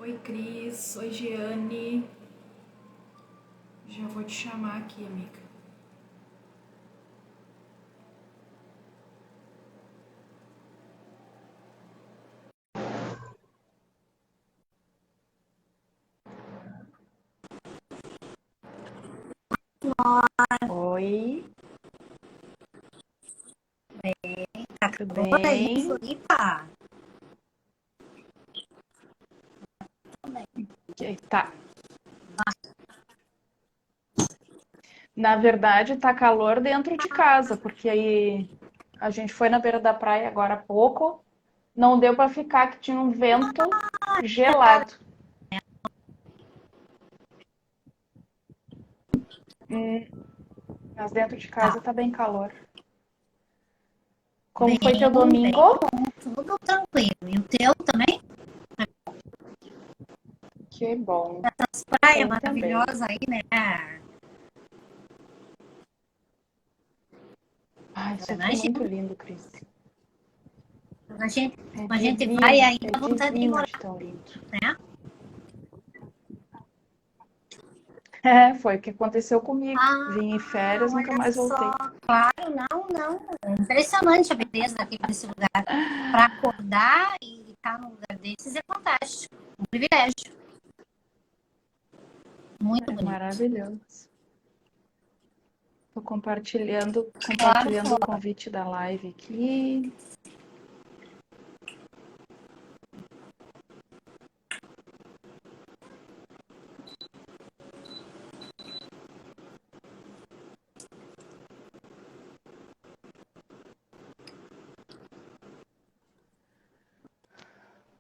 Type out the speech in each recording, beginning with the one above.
Oi, Cris. Oi, Giane. Já vou te chamar aqui, amiga. Oi, tudo Aí, bem? Floripa. Tá. Na verdade, tá calor dentro de casa, porque aí a gente foi na beira da praia agora há pouco. Não deu para ficar, que tinha um vento gelado. Mas dentro de casa Tá tá bem calor. Como bem, foi teu bem domingo? bom, tudo tranquilo. E o teu também? Que bom. Essas praias Bem também. maravilhosas aí, né? Ai, isso aqui é muito Imagina. lindo, Cris. A gente, É a gente vai divino, aí, é dá vontade de ir divino morar, de tão lindo. né? É, foi o que aconteceu comigo. Ah, Vim em férias, nunca olha mais só. voltei. Claro, não. É impressionante a beleza desse lugar. Para acordar e estar num lugar desses é fantástico. Um privilégio. Muito É bonito. maravilhoso. Estou compartilhando, Claro, compartilhando o Flora. convite da live aqui.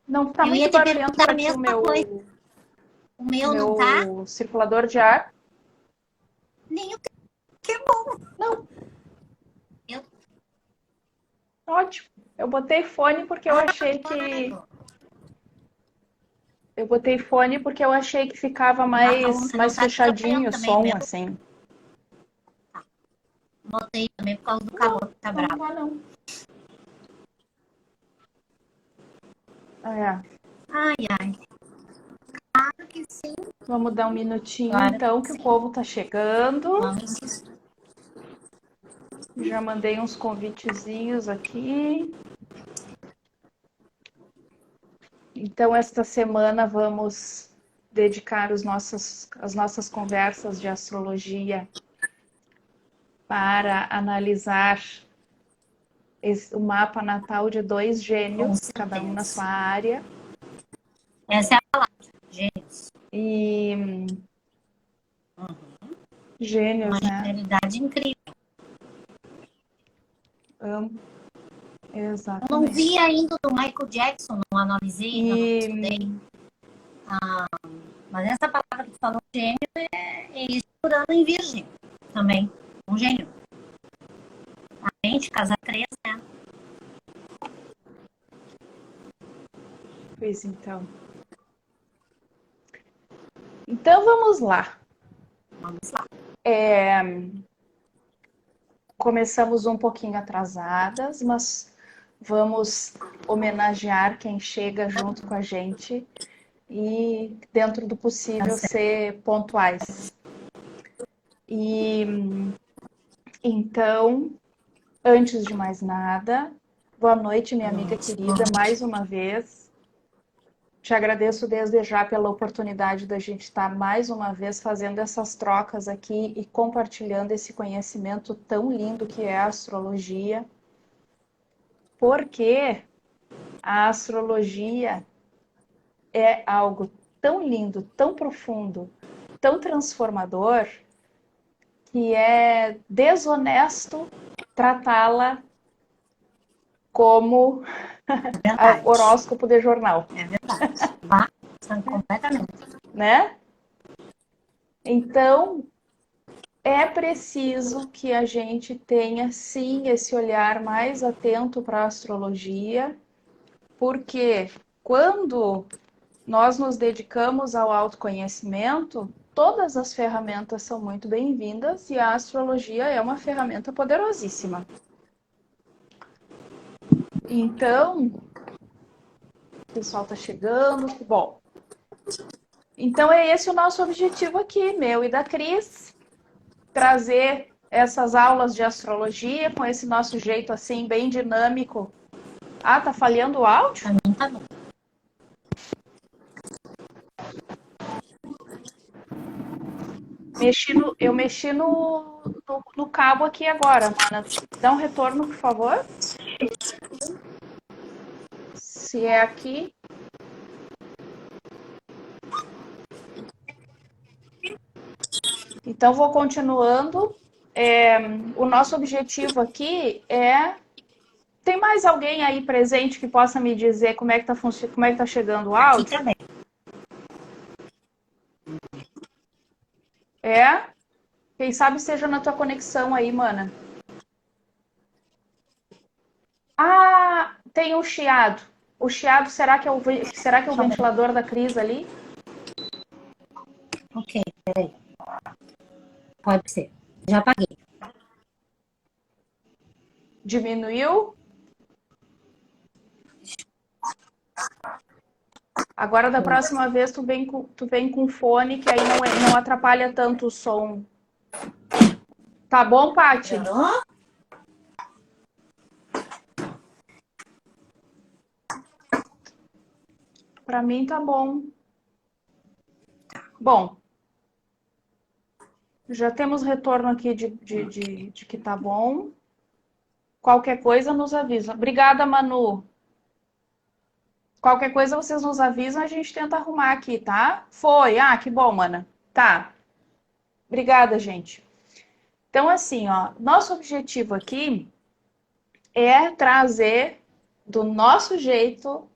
Não está Eu ia muito te barulhento perguntar a para ti o mesma coisa. meu, O o meu não tá? meu circulador de ar? Nem o que é bom. Não, Eu... ótimo. Eu botei fone porque eu Ah, achei que claro. eu botei fone porque eu achei que ficava Não mais tá atrapalhando fechadinho o também o som meu. assim. Botei também por causa do calor Não, que tá não bravo. tá não. Ah, é. Ai. Claro que sim. Vamos dar um minutinho Claro então que que o sim. povo tá chegando. Vamos insistir. Já mandei uns convitezinhos aqui. Então, esta semana vamos dedicar as nossas conversas de astrologia para analisar o mapa natal de dois Com gênios, cada um na sua certeza. área. Essa é a palavra. Gênios. E Uma gênios, né? genialidade incrível. Amo. Eu não vi Exatamente. ainda do Michael Jackson, não analisei, ainda não estudei. E Mas essa palavra que tu falou, gênio, é estudando em virgem também. Um gênio. A mente, casa 3, né? pois então. Então vamos lá. Vamos lá. Começamos um pouquinho atrasadas, mas vamos homenagear quem chega junto com a gente e, dentro do Tá possível, certo. ser pontuais. E então, antes de mais nada, boa noite, minha amiga querida, mais uma vez. Te agradeço desde já pela oportunidade da gente estar mais uma vez fazendo essas trocas aqui e compartilhando esse conhecimento tão lindo que é a astrologia. Porque a astrologia é algo tão lindo, tão profundo, tão transformador, que é desonesto tratá-la como É verdade. horóscopo de jornal, É verdade. Vá, completamente. né? Então, é preciso que a gente tenha, sim, esse olhar mais atento para a astrologia, porque quando nós nos dedicamos ao autoconhecimento, todas as ferramentas são muito bem-vindas e a astrologia é uma ferramenta poderosíssima. Então, o pessoal está chegando. Bom, Então, é esse o nosso objetivo aqui, meu e da Cris, trazer essas aulas de astrologia com esse nosso jeito assim, bem dinâmico. Ah, tá falhando o áudio? Pra mim tá bom. Eu mexi no cabo aqui agora, mana. Dá um retorno, por favor. Se é aqui. Então, vou continuando. O nosso objetivo aqui é... Tem mais alguém aí presente que possa me dizer como é que tá chegando o Aqui áudio? também. Quem sabe seja na tua conexão aí, mana. Ah, tem um chiado. O chiado, será que é o ventilador da Cris ali? Ok, peraí. Pode ser. Já apaguei. Diminuiu? Agora, da próxima vez, tu vem com fone, que aí não atrapalha tanto o som. Tá bom, Paty? Pra mim tá bom. Bom, já temos retorno aqui de que tá bom. Qualquer coisa nos avisa. Obrigada, Manu. Qualquer coisa vocês nos avisam, a gente tenta arrumar aqui, tá? Foi. Ah, que bom, mana. Tá. Obrigada, gente. Então, assim, ó, nosso objetivo aqui é trazer do nosso jeito,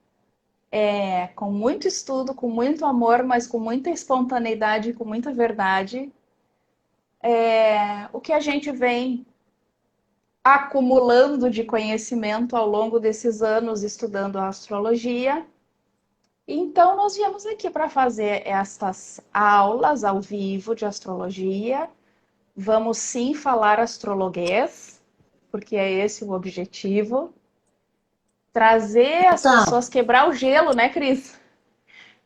com muito estudo, com muito amor, mas com muita espontaneidade, com muita verdade, o que a gente vem acumulando de conhecimento ao longo desses anos estudando a astrologia. Então, nós viemos aqui para fazer estas aulas ao vivo de astrologia. Vamos sim falar astrologuês, porque é esse o objetivo. Trazer as pessoas, quebrar o gelo, né, Cris?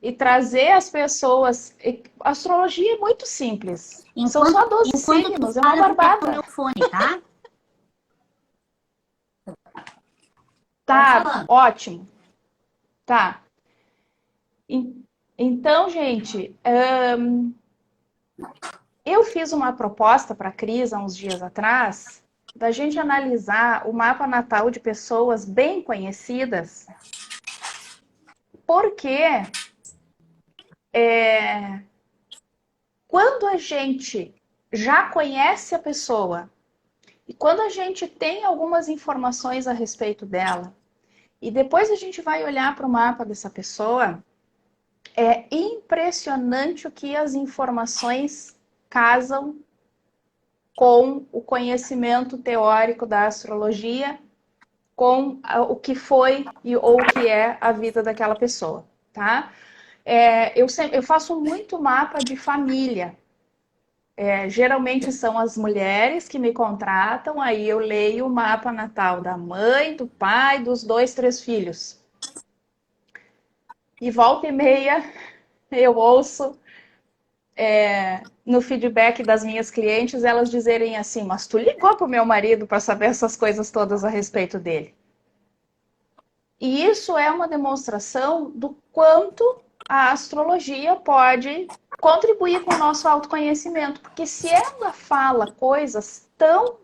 E trazer as pessoas... Astrologia é muito simples. São só 12 signos, é uma barbada. Meu fone, tá? Tá, ótimo. Tá. Então, gente, eu fiz uma proposta para a Cris há uns dias atrás, da gente analisar o mapa natal de pessoas bem conhecidas, porque quando a gente já conhece a pessoa e quando a gente tem algumas informações a respeito dela, e depois a gente vai olhar para o mapa dessa pessoa, é impressionante o que as informações casam com o conhecimento teórico da astrologia, com o que foi ou o que é a vida daquela pessoa, tá? Eu faço muito mapa de família. Geralmente são as mulheres que me contratam, aí eu leio o mapa natal da mãe, do pai, dos 2, 3 filhos. E volta e meia eu ouço no feedback das minhas clientes elas dizerem assim, mas tu ligou pro meu marido para saber essas coisas todas a respeito dele. E isso é uma demonstração do quanto a astrologia pode contribuir com o nosso autoconhecimento, porque se ela fala coisas tão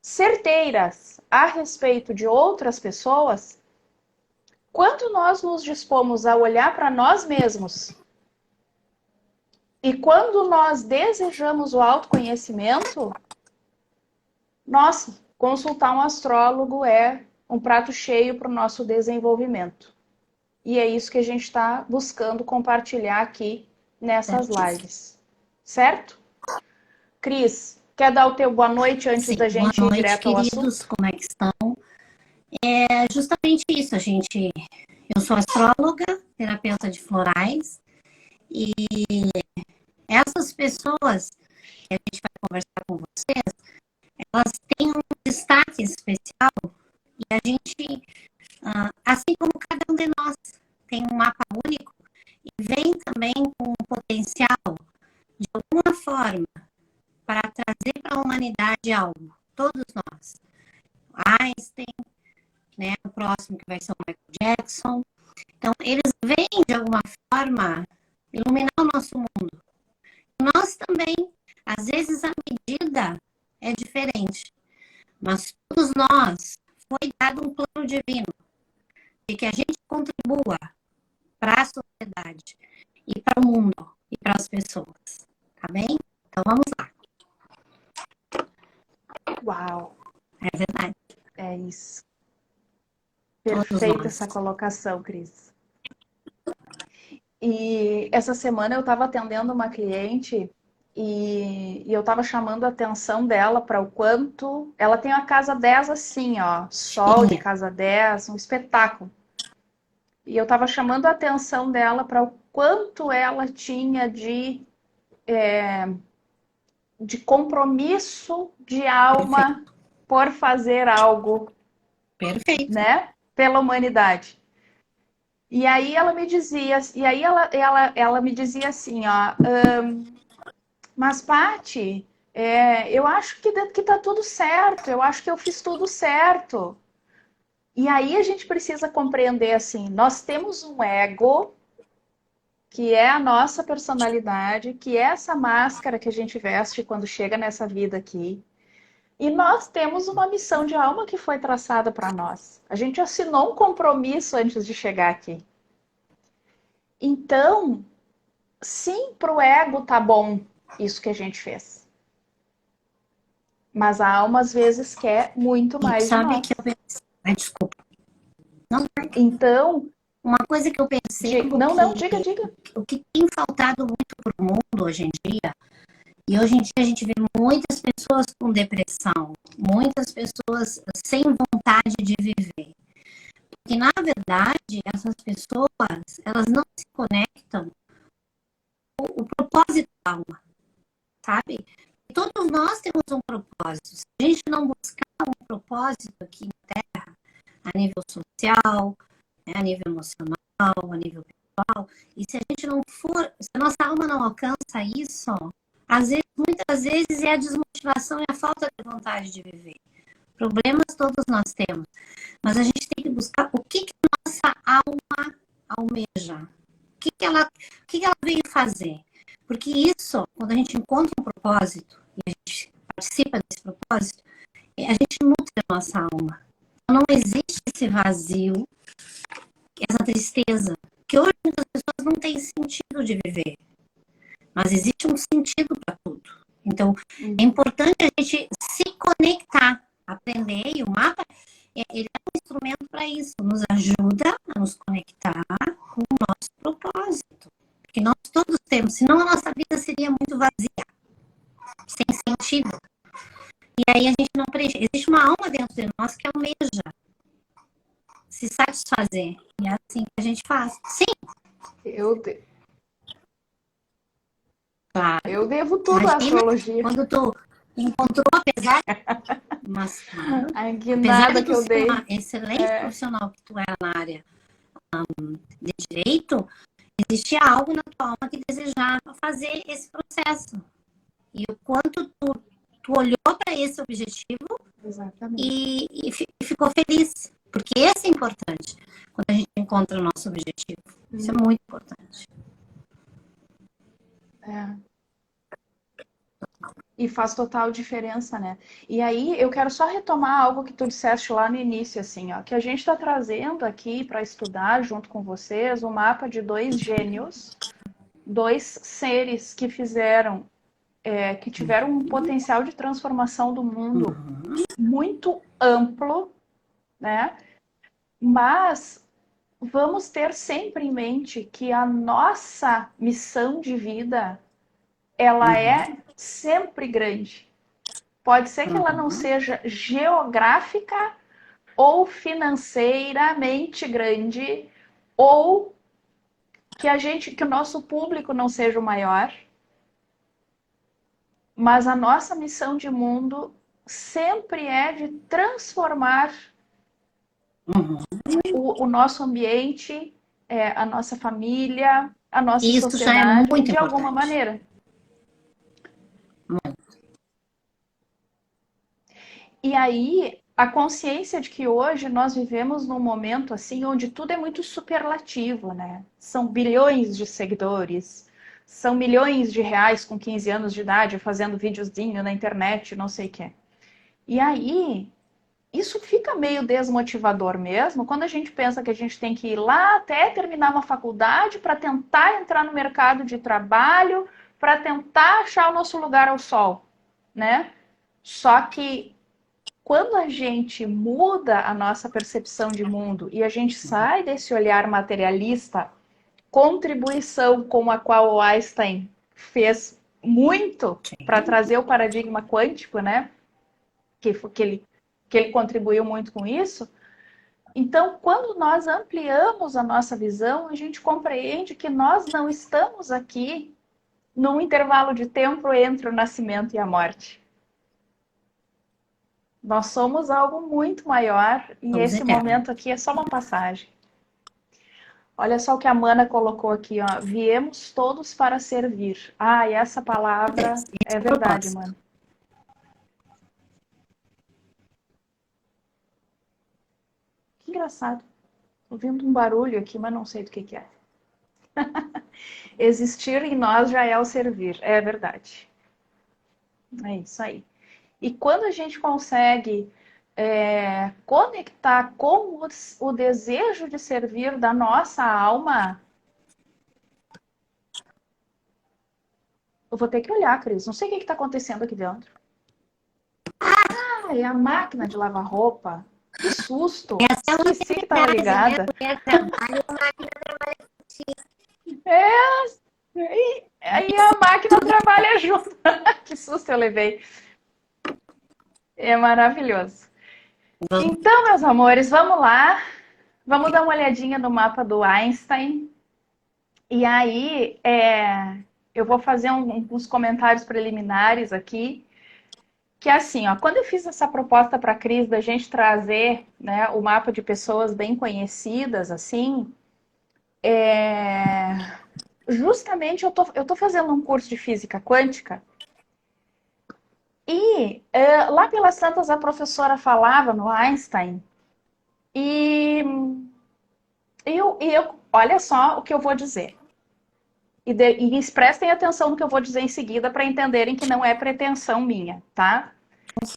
certeiras a respeito de outras pessoas, quando nós nos dispomos a olhar para nós mesmos e quando nós desejamos o autoconhecimento, nossa, consultar um astrólogo é um prato cheio para o nosso desenvolvimento. E é isso que a gente está buscando compartilhar aqui nessas lives. Certo? Cris, quer dar o teu boa noite antes da gente ir direto ao assunto? Boa noite, queridos. Como é que estão? É justamente isso, Eu sou astróloga, terapeuta de florais, e essas pessoas que a gente vai conversar com vocês, elas têm um destaque especial e a gente, assim como cada um de nós tem um mapa único, e vem também Einstein, né? O próximo que vai ser o Michael Jackson. Então, eles vêm, de alguma forma, iluminar o nosso mundo. Nós também, às vezes, a medida é diferente. Mas todos nós, foi dado um plano divino de que a gente contribua para a sociedade e para o mundo e para as pessoas. Tá bem? Então, vamos lá. Uau! É verdade. É isso. Todos Perfeita nós. essa colocação, Cris. E essa semana eu estava atendendo uma cliente e eu estava chamando a atenção dela para o quanto... Ela tem uma casa 10 assim, ó. Sol de casa 10, um espetáculo. E eu estava chamando a atenção dela para o quanto ela tinha de compromisso de alma Perfeito. por fazer algo, Perfeito. né, pela humanidade. E aí ela me dizia, ela me dizia assim, ó, mas Paty, eu acho que tá tudo certo, eu acho que eu fiz tudo certo. E aí a gente precisa compreender assim, nós temos um ego que é a nossa personalidade, que é essa máscara que a gente veste quando chega nessa vida aqui. E nós temos uma missão de alma que foi traçada para nós. A gente assinou um compromisso antes de chegar aqui. Então, sim, para o ego tá bom isso que a gente fez. Mas a alma às vezes quer muito E mais de sabe nós. que eu pensei... Ai, desculpa. Não, Então, uma coisa que eu percebo não, diga. o que tem faltado muito para o mundo hoje em dia, e hoje em dia a gente vê muitas pessoas com depressão, muitas pessoas sem vontade de viver. Porque, na verdade, essas pessoas, elas não se conectam com o propósito da alma, sabe? Todos nós temos um propósito. Se a gente não buscar um propósito aqui na Terra, a nível social, né, a nível emocional, a nível pessoal, e se a gente não for, se a nossa alma não alcança isso, às vezes, muitas vezes é a desmotivação e a falta de vontade de viver. Problemas todos nós temos, mas a gente tem que buscar o que a nossa alma almeja, o que ela veio fazer. Porque isso, quando a gente encontra um propósito e a gente participa desse propósito, a gente nutre a nossa alma. Não existe esse vazio, essa tristeza, que hoje muitas pessoas não têm sentido de viver. Mas existe um sentido para tudo. Então, é importante a gente se conectar, aprender, e o mapa ele é um instrumento para isso, nos ajuda a nos conectar com o nosso propósito. Porque nós todos temos, senão a nossa vida seria muito vazia, sem sentido. E aí a gente não preenche. Existe uma alma dentro de nós que almeja se satisfazer. E é assim que a gente faz. Sim. Claro. Eu devo tudo à astrologia. Quando tu encontrou, apesar Ai, que apesar nada de que tu eu ser dei. uma excelente profissional que tu era na área de direito, existia algo na tua alma que desejava fazer esse processo. E o quanto tu olhou para esse objetivo e ficou feliz. Porque esse é importante. Quando a gente encontra o nosso objetivo. Isso é muito importante. E faz total diferença, né? E aí eu quero só retomar algo que tu disseste lá no início, assim, ó, que a gente está trazendo aqui para estudar junto com vocês um mapa de dois gênios, dois seres que fizeram, que tiveram um potencial de transformação do mundo muito amplo, né? Mas vamos ter sempre em mente que a nossa missão de vida, ela é sempre grande. Pode ser que ela não seja geográfica ou financeiramente grande, ou que o nosso público não seja o maior, mas a nossa missão de mundo sempre é de transformar o nosso ambiente, a nossa família, a nossa Isso sociedade, já é muito de importante. alguma maneira. E aí, a consciência de que hoje nós vivemos num momento assim onde tudo é muito superlativo, né? São bilhões de seguidores, são milhões de reais com 15 anos de idade fazendo videozinho na internet, não sei o quê. E aí, isso fica meio desmotivador mesmo quando a gente pensa que a gente tem que ir lá até terminar uma faculdade para tentar entrar no mercado de trabalho, para tentar achar o nosso lugar ao sol, né? Só que quando a gente muda a nossa percepção de mundo e a gente sai desse olhar materialista, contribuição com a qual o Einstein fez muito para trazer o paradigma quântico, né? Que ele contribuiu muito com isso. Então, quando nós ampliamos a nossa visão, a gente compreende que nós não estamos aqui num intervalo de tempo entre o nascimento e a morte. Nós somos algo muito maior e esse momento aqui é só uma passagem. Olha só o que a Mana colocou aqui, ó. Viemos todos para servir. Ah, e essa palavra é verdade, Mana. Que engraçado. Tô ouvindo um barulho aqui, mas não sei do que é. Existir em nós já é o servir. É verdade. É isso aí. E quando a gente consegue conectar com o desejo de servir da nossa alma, eu vou ter que olhar, Cris. Não sei o que está acontecendo aqui dentro. Ah, é a máquina de lavar roupa. Que susto! Esqueci que estava ligada. Aí a máquina trabalha junto. Que susto eu levei. É maravilhoso. Então, meus amores, vamos lá. Vamos dar uma olhadinha no mapa do Einstein. E aí, eu vou fazer uns comentários preliminares aqui. Que é assim, ó, quando eu fiz essa proposta para a Cris da gente trazer, né, o mapa de pessoas bem conhecidas, assim, justamente eu tô fazendo um curso de física quântica e lá pelas tantas a professora falava no Einstein e olha só o que eu vou dizer. E prestem atenção no que eu vou dizer em seguida para entenderem que não é pretensão minha, tá?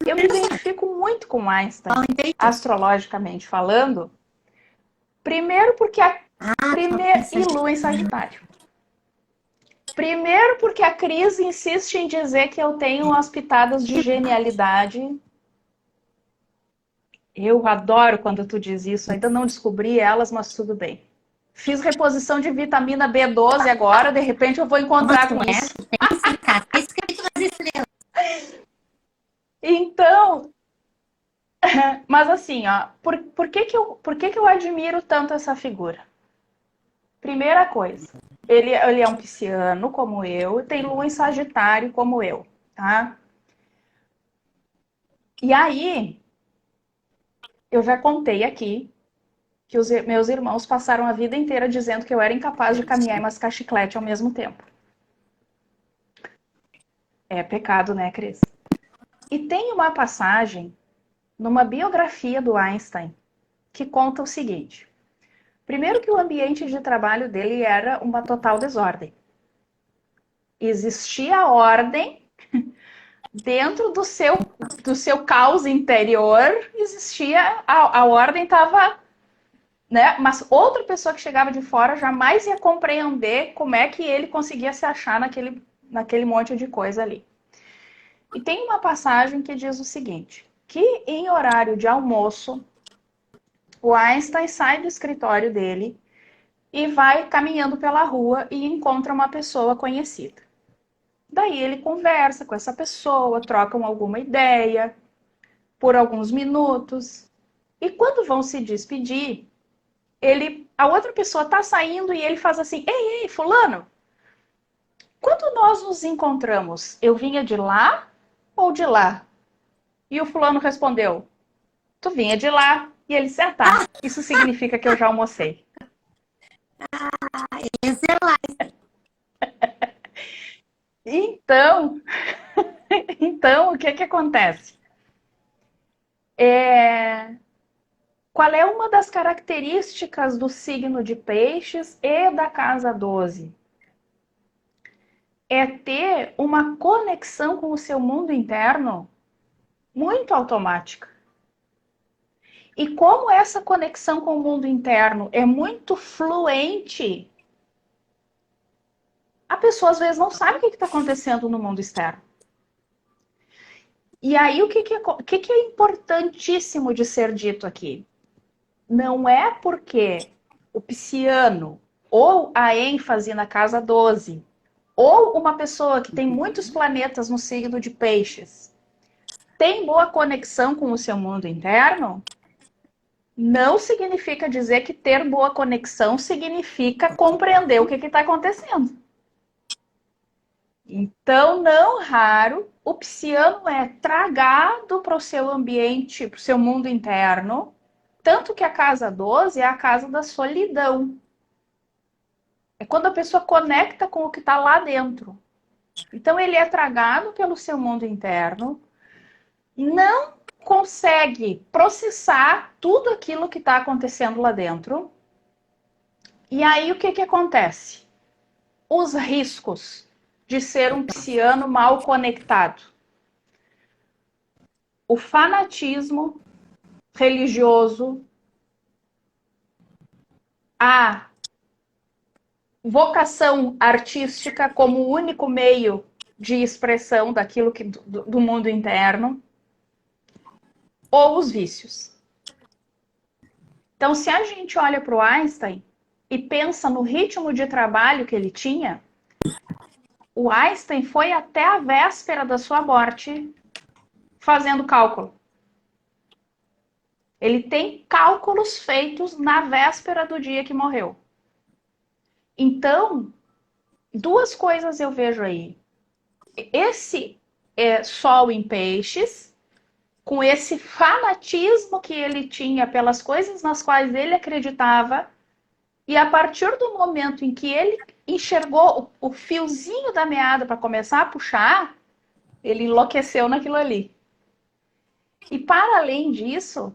Eu me identifico muito com Einstein, astrologicamente falando. Primeiro porque e Lua em Sagitário. Primeiro porque a Cris insiste em dizer que eu tenho umas pitadas de genialidade. Eu adoro quando tu diz isso. Ainda não descobri elas, mas tudo bem. Fiz reposição de vitamina B12 agora, de repente eu vou encontrar com isso. Então, mas assim, ó, por que que eu admiro tanto essa figura? Primeira coisa, ele é um pisciano como eu, e tem lua em Sagitário como eu, tá? E aí, eu já contei aqui que os meus irmãos passaram a vida inteira dizendo que eu era incapaz de caminhar e mascar chiclete ao mesmo tempo. É pecado, né, Cris? E tem uma passagem numa biografia do Einstein que conta o seguinte. Primeiro que o ambiente de trabalho dele era uma total desordem. Existia ordem dentro do seu caos interior, existia a ordem estava, né? Mas outra pessoa que chegava de fora jamais ia compreender como é que ele conseguia se achar naquele monte de coisa ali. E tem uma passagem que diz o seguinte, que em horário de almoço, o Einstein sai do escritório dele e vai caminhando pela rua e encontra uma pessoa conhecida. Daí ele conversa com essa pessoa, trocam alguma ideia por alguns minutos. E quando vão se despedir, a outra pessoa está saindo e ele faz assim, ei, fulano, quando nós nos encontramos, eu vinha de lá ou de lá? E o fulano respondeu, tu vinha de lá. E ele disse, tá, isso significa que eu já almocei. Esse é lá. Então, o que acontece? qual é uma das características do signo de Peixes e da casa 12? É ter uma conexão com o seu mundo interno muito automática. E como essa conexão com o mundo interno é muito fluente, a pessoa às vezes não sabe o que está acontecendo no mundo externo. E aí o que é importantíssimo de ser dito aqui? Não é porque o pisciano ou a ênfase na casa 12 ou uma pessoa que tem muitos planetas no signo de Peixes tem boa conexão com o seu mundo interno, não significa dizer que ter boa conexão significa compreender o que está acontecendo. Então, não raro, o pisciano é tragado para o seu ambiente, para o seu mundo interno, tanto que a casa 12 é a casa da solidão. É quando a pessoa conecta com o que está lá dentro. Então, ele é tragado pelo seu mundo interno, não consegue processar tudo aquilo que está acontecendo lá dentro. E aí, o que acontece? Os riscos de ser um pisciano mal conectado. O fanatismo religioso, a vocação artística como único meio de expressão daquilo que do mundo interno, ou os vícios. Então, se a gente olha para o Einstein e pensa no ritmo de trabalho que ele tinha, o Einstein foi até a véspera da sua morte fazendo cálculo. Ele tem cálculos feitos na véspera do dia que morreu. Então, duas coisas eu vejo aí. Esse Sol em Peixes, com esse fanatismo que ele tinha pelas coisas nas quais ele acreditava, e a partir do momento em que ele enxergou o fiozinho da meada para começar a puxar, ele enlouqueceu naquilo ali. E para além disso,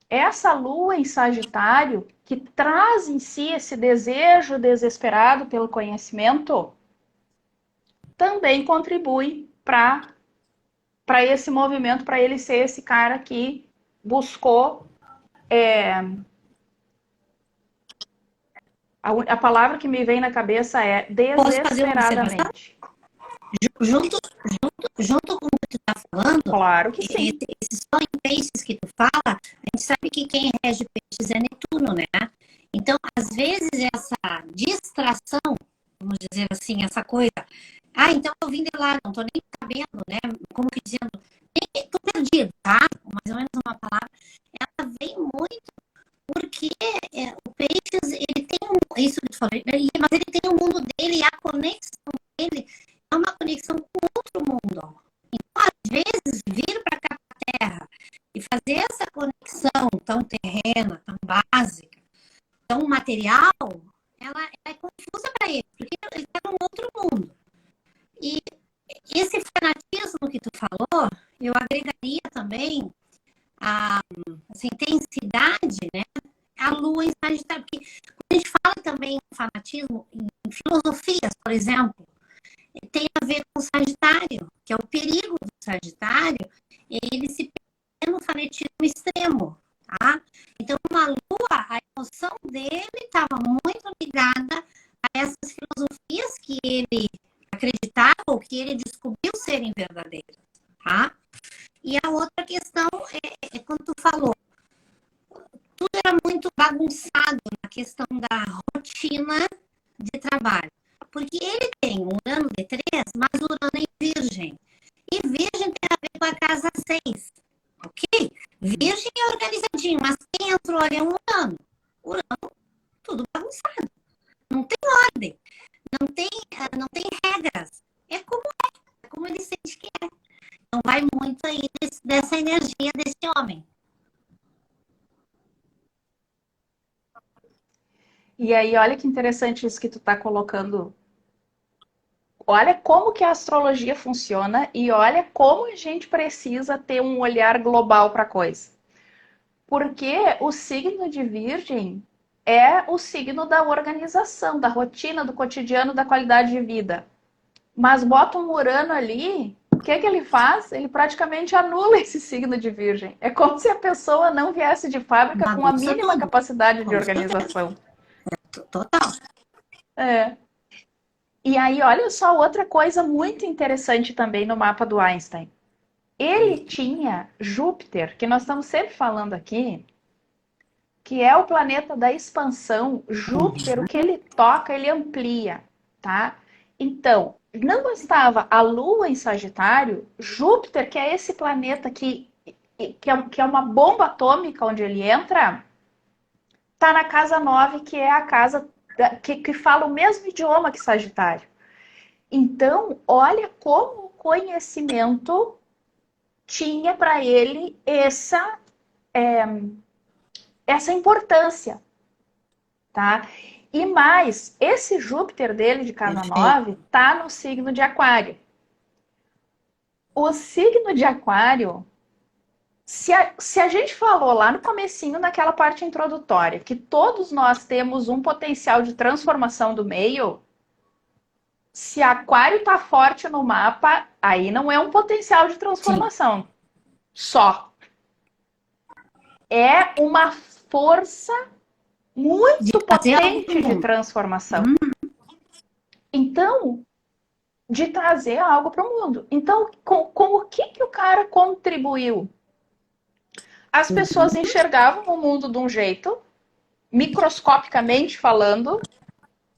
essa lua em Sagitário, que traz em si esse desejo desesperado pelo conhecimento, também contribui para esse movimento, para ele ser esse cara que buscou. A palavra que me vem na cabeça é desesperadamente. Junto com o que tu tá falando, Claro que sim. esse Sol em Peixes que tu fala, a gente sabe que quem rege Peixes é Netuno, né? Então, às vezes, essa distração, vamos dizer assim, essa coisa, então eu vim de lá, não tô nem sabendo, né? Como que dizendo, nem tô perdido, tá? Mais ou menos uma palavra. Ela vem muito porque o Peixes, ele tem isso que tu falou, mas ele tem o mundo dele e a conexão dele é uma conexão com outro mundo. Então, às vezes, vir para cá, para a Terra, e fazer essa conexão tão terrena, tão básica, tão material, ela é confusa para ele, porque ele está num outro mundo. E esse fanatismo que tu falou, eu agregaria também essa intensidade, né? A lua em Sagitário. Porque quando a gente fala também em fanatismo, em filosofias, por exemplo, tem a ver com o Sagitário, que é o perigo do Sagitário, ele se perde no fanatismo extremo, tá? Então, uma lua, a emoção dele estava muito ligada a essas filosofias que ele acreditava ou que ele descobriu serem verdadeiras, tá? E a outra questão é quando tu falou, tudo era muito bagunçado na questão da rotina de trabalho. Porque ele tem um Urano de 3, mas Urano em Virgem. E Virgem tem a ver com a casa 6. Ok? Virgem é organizadinho, mas quem entrou ali é um Urano. Urano, tudo bagunçado. Não tem ordem. Não tem regras. É como ele sente que é. Então vai muito aí dessa energia desse homem. E aí, olha que interessante isso que tu tá colocando. Olha como que a astrologia funciona e olha como a gente precisa ter um olhar global para a coisa. Porque o signo de Virgem é o signo da organização, da rotina, do cotidiano, da qualidade de vida. Mas bota um Urano ali, o que que ele faz? Ele praticamente anula esse signo de Virgem. É como se a pessoa não viesse de fábrica com a Bagunça mínima tudo. capacidade de Com certeza. organização. Total. É. E aí, olha só outra coisa muito interessante também no mapa do Einstein. Ele tinha Júpiter, que nós estamos sempre falando aqui, que é o planeta da expansão. Júpiter, o que ele toca, ele amplia, tá? Então, não bastava a Lua em Sagitário, Júpiter, que é esse planeta que é uma bomba atômica onde ele entra, tá na casa 9, que é a casa que fala o mesmo idioma que Sagitário. Então, olha como o conhecimento tinha para ele essa importância, tá? E mais, esse Júpiter dele de casa Perfeito. 9 tá no signo de Aquário. O signo de Aquário, se a gente falou lá no comecinho, naquela parte introdutória, que todos nós temos um potencial de transformação do meio, se Aquário tá forte no mapa, aí não é um potencial de Sim. transformação só. É uma força De muito fazer algo pro potente de mundo. transformação. Então, de trazer algo para o mundo. Então, com o que o cara contribuiu? As pessoas enxergavam o mundo de um jeito, microscopicamente falando,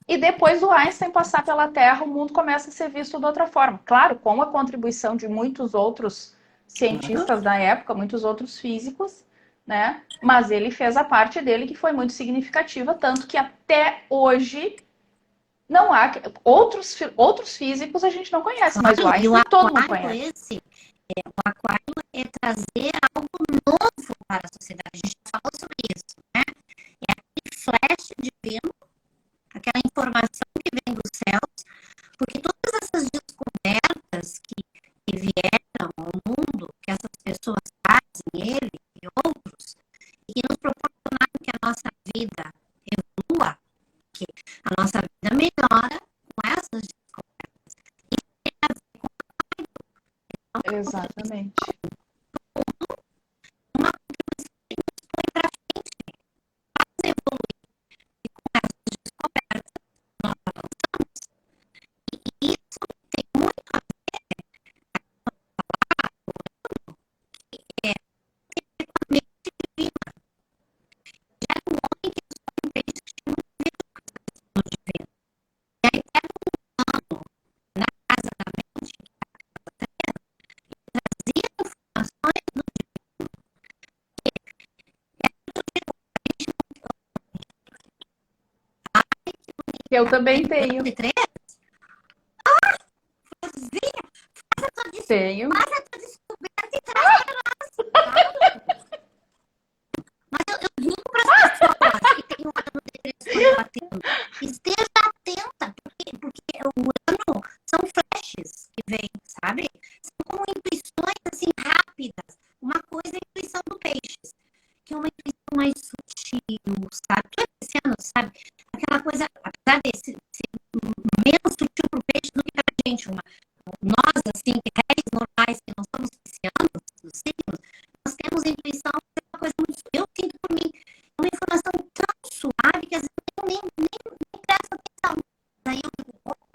e depois do Einstein passar pela Terra, o mundo começa a ser visto de outra forma. Claro, com a contribuição de muitos outros cientistas da época, muitos outros físicos, né? Mas ele fez a parte dele que foi muito significativa, tanto que até hoje não há outros físicos a gente não conhece, mas o Claro, e o Einstein todo mundo aquário conhece. o aquário é trazer algo novo para a sociedade. A gente já falou sobre isso, né? É aquele flash divino, aquela informação que vem dos céus, porque todas essas descobertas que vieram ao mundo, que essas pessoas fazem, ele e outros, e que nos proporcionaram que a nossa vida evolua, que a nossa vida melhora com essas descobertas. E tem a ver com uma contribuição, Exatamente. uma contribuição que nos põe para frente, faz evoluir. E com essas descobertas, nós avançamos. E isso tem muito a ver com a mente divina. Já era um homem que os homens que tinham muito medo do divino. E aí pega um plano na casa da mente, trazia informações do Eu também tenho. de três, fazia, Tenho. faz a tua descoberta e traz para nós. Claro. Mas eu digo para as pessoas que têm o ano de três batendo, esteja atenta, porque o ano são flashes que vêm, sabe? São como intuições assim rápidas. Uma coisa é a intuição do peixes, que é uma intuição mais sutil, sabe? Tu é pisciano, sabe? Aquela coisa, apesar de ser menos sutil para o peixe do que para a gente, nós, assim, réis normais, que não somos piscianos, dos signos, nós temos intuição, é uma coisa muito. Eu sinto por mim, é uma informação tão suave que às vezes eu nem presto atenção. Daí eu digo, opa,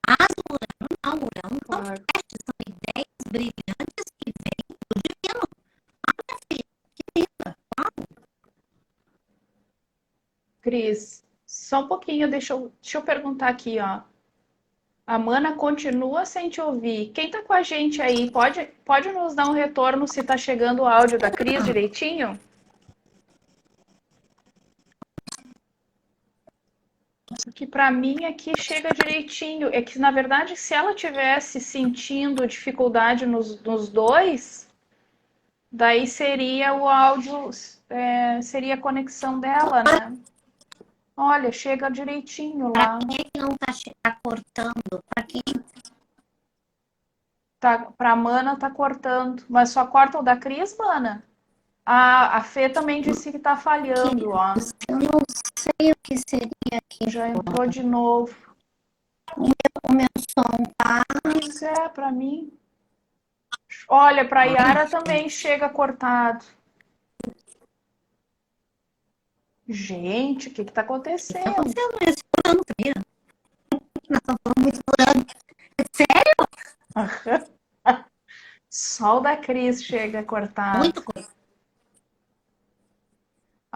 mas o Urano não, o Urano são Claro. flashes, são ideias brilhantes que vêm do divino. Ah, minha filha, que linda, uau. Cris, só um pouquinho, deixa eu perguntar aqui, ó. A Mana continua sem te ouvir. Quem tá com a gente aí, pode nos dar um retorno se tá chegando o áudio da Cris direitinho? Que para mim aqui chega direitinho. É que, na verdade, se ela tivesse sentindo dificuldade nos dois, daí seria o áudio, seria a conexão dela, né? Olha, chega direitinho Para lá. quem é que não tá cortando? Para quem Tá, pra Mana tá cortando. Mas só corta o da Cris, Mana? A Fê também disse que tá falhando, ó. Eu não sei o que seria aqui. Já entrou de novo. O meu som tá... Pois é, pra mim. Olha, pra Yara também chega cortado. Gente, o que tá O que tá acontecendo? acontecendo? Esse furando frio. Nós estamos falando muito furando. Sério? Só o da Cris chega cortado. Muito coisa.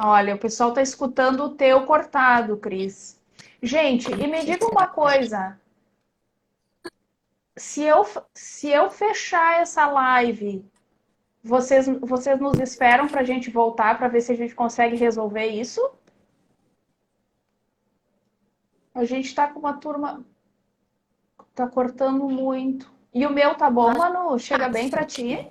Olha, o pessoal tá escutando o teu cortado, Cris. Gente, e me diga uma coisa. Se eu fechar essa live, vocês nos esperam para a gente voltar para ver se a gente consegue resolver isso? A gente está com uma turma. Tá cortando muito. E o meu tá bom, Manu? Chega bem para ti?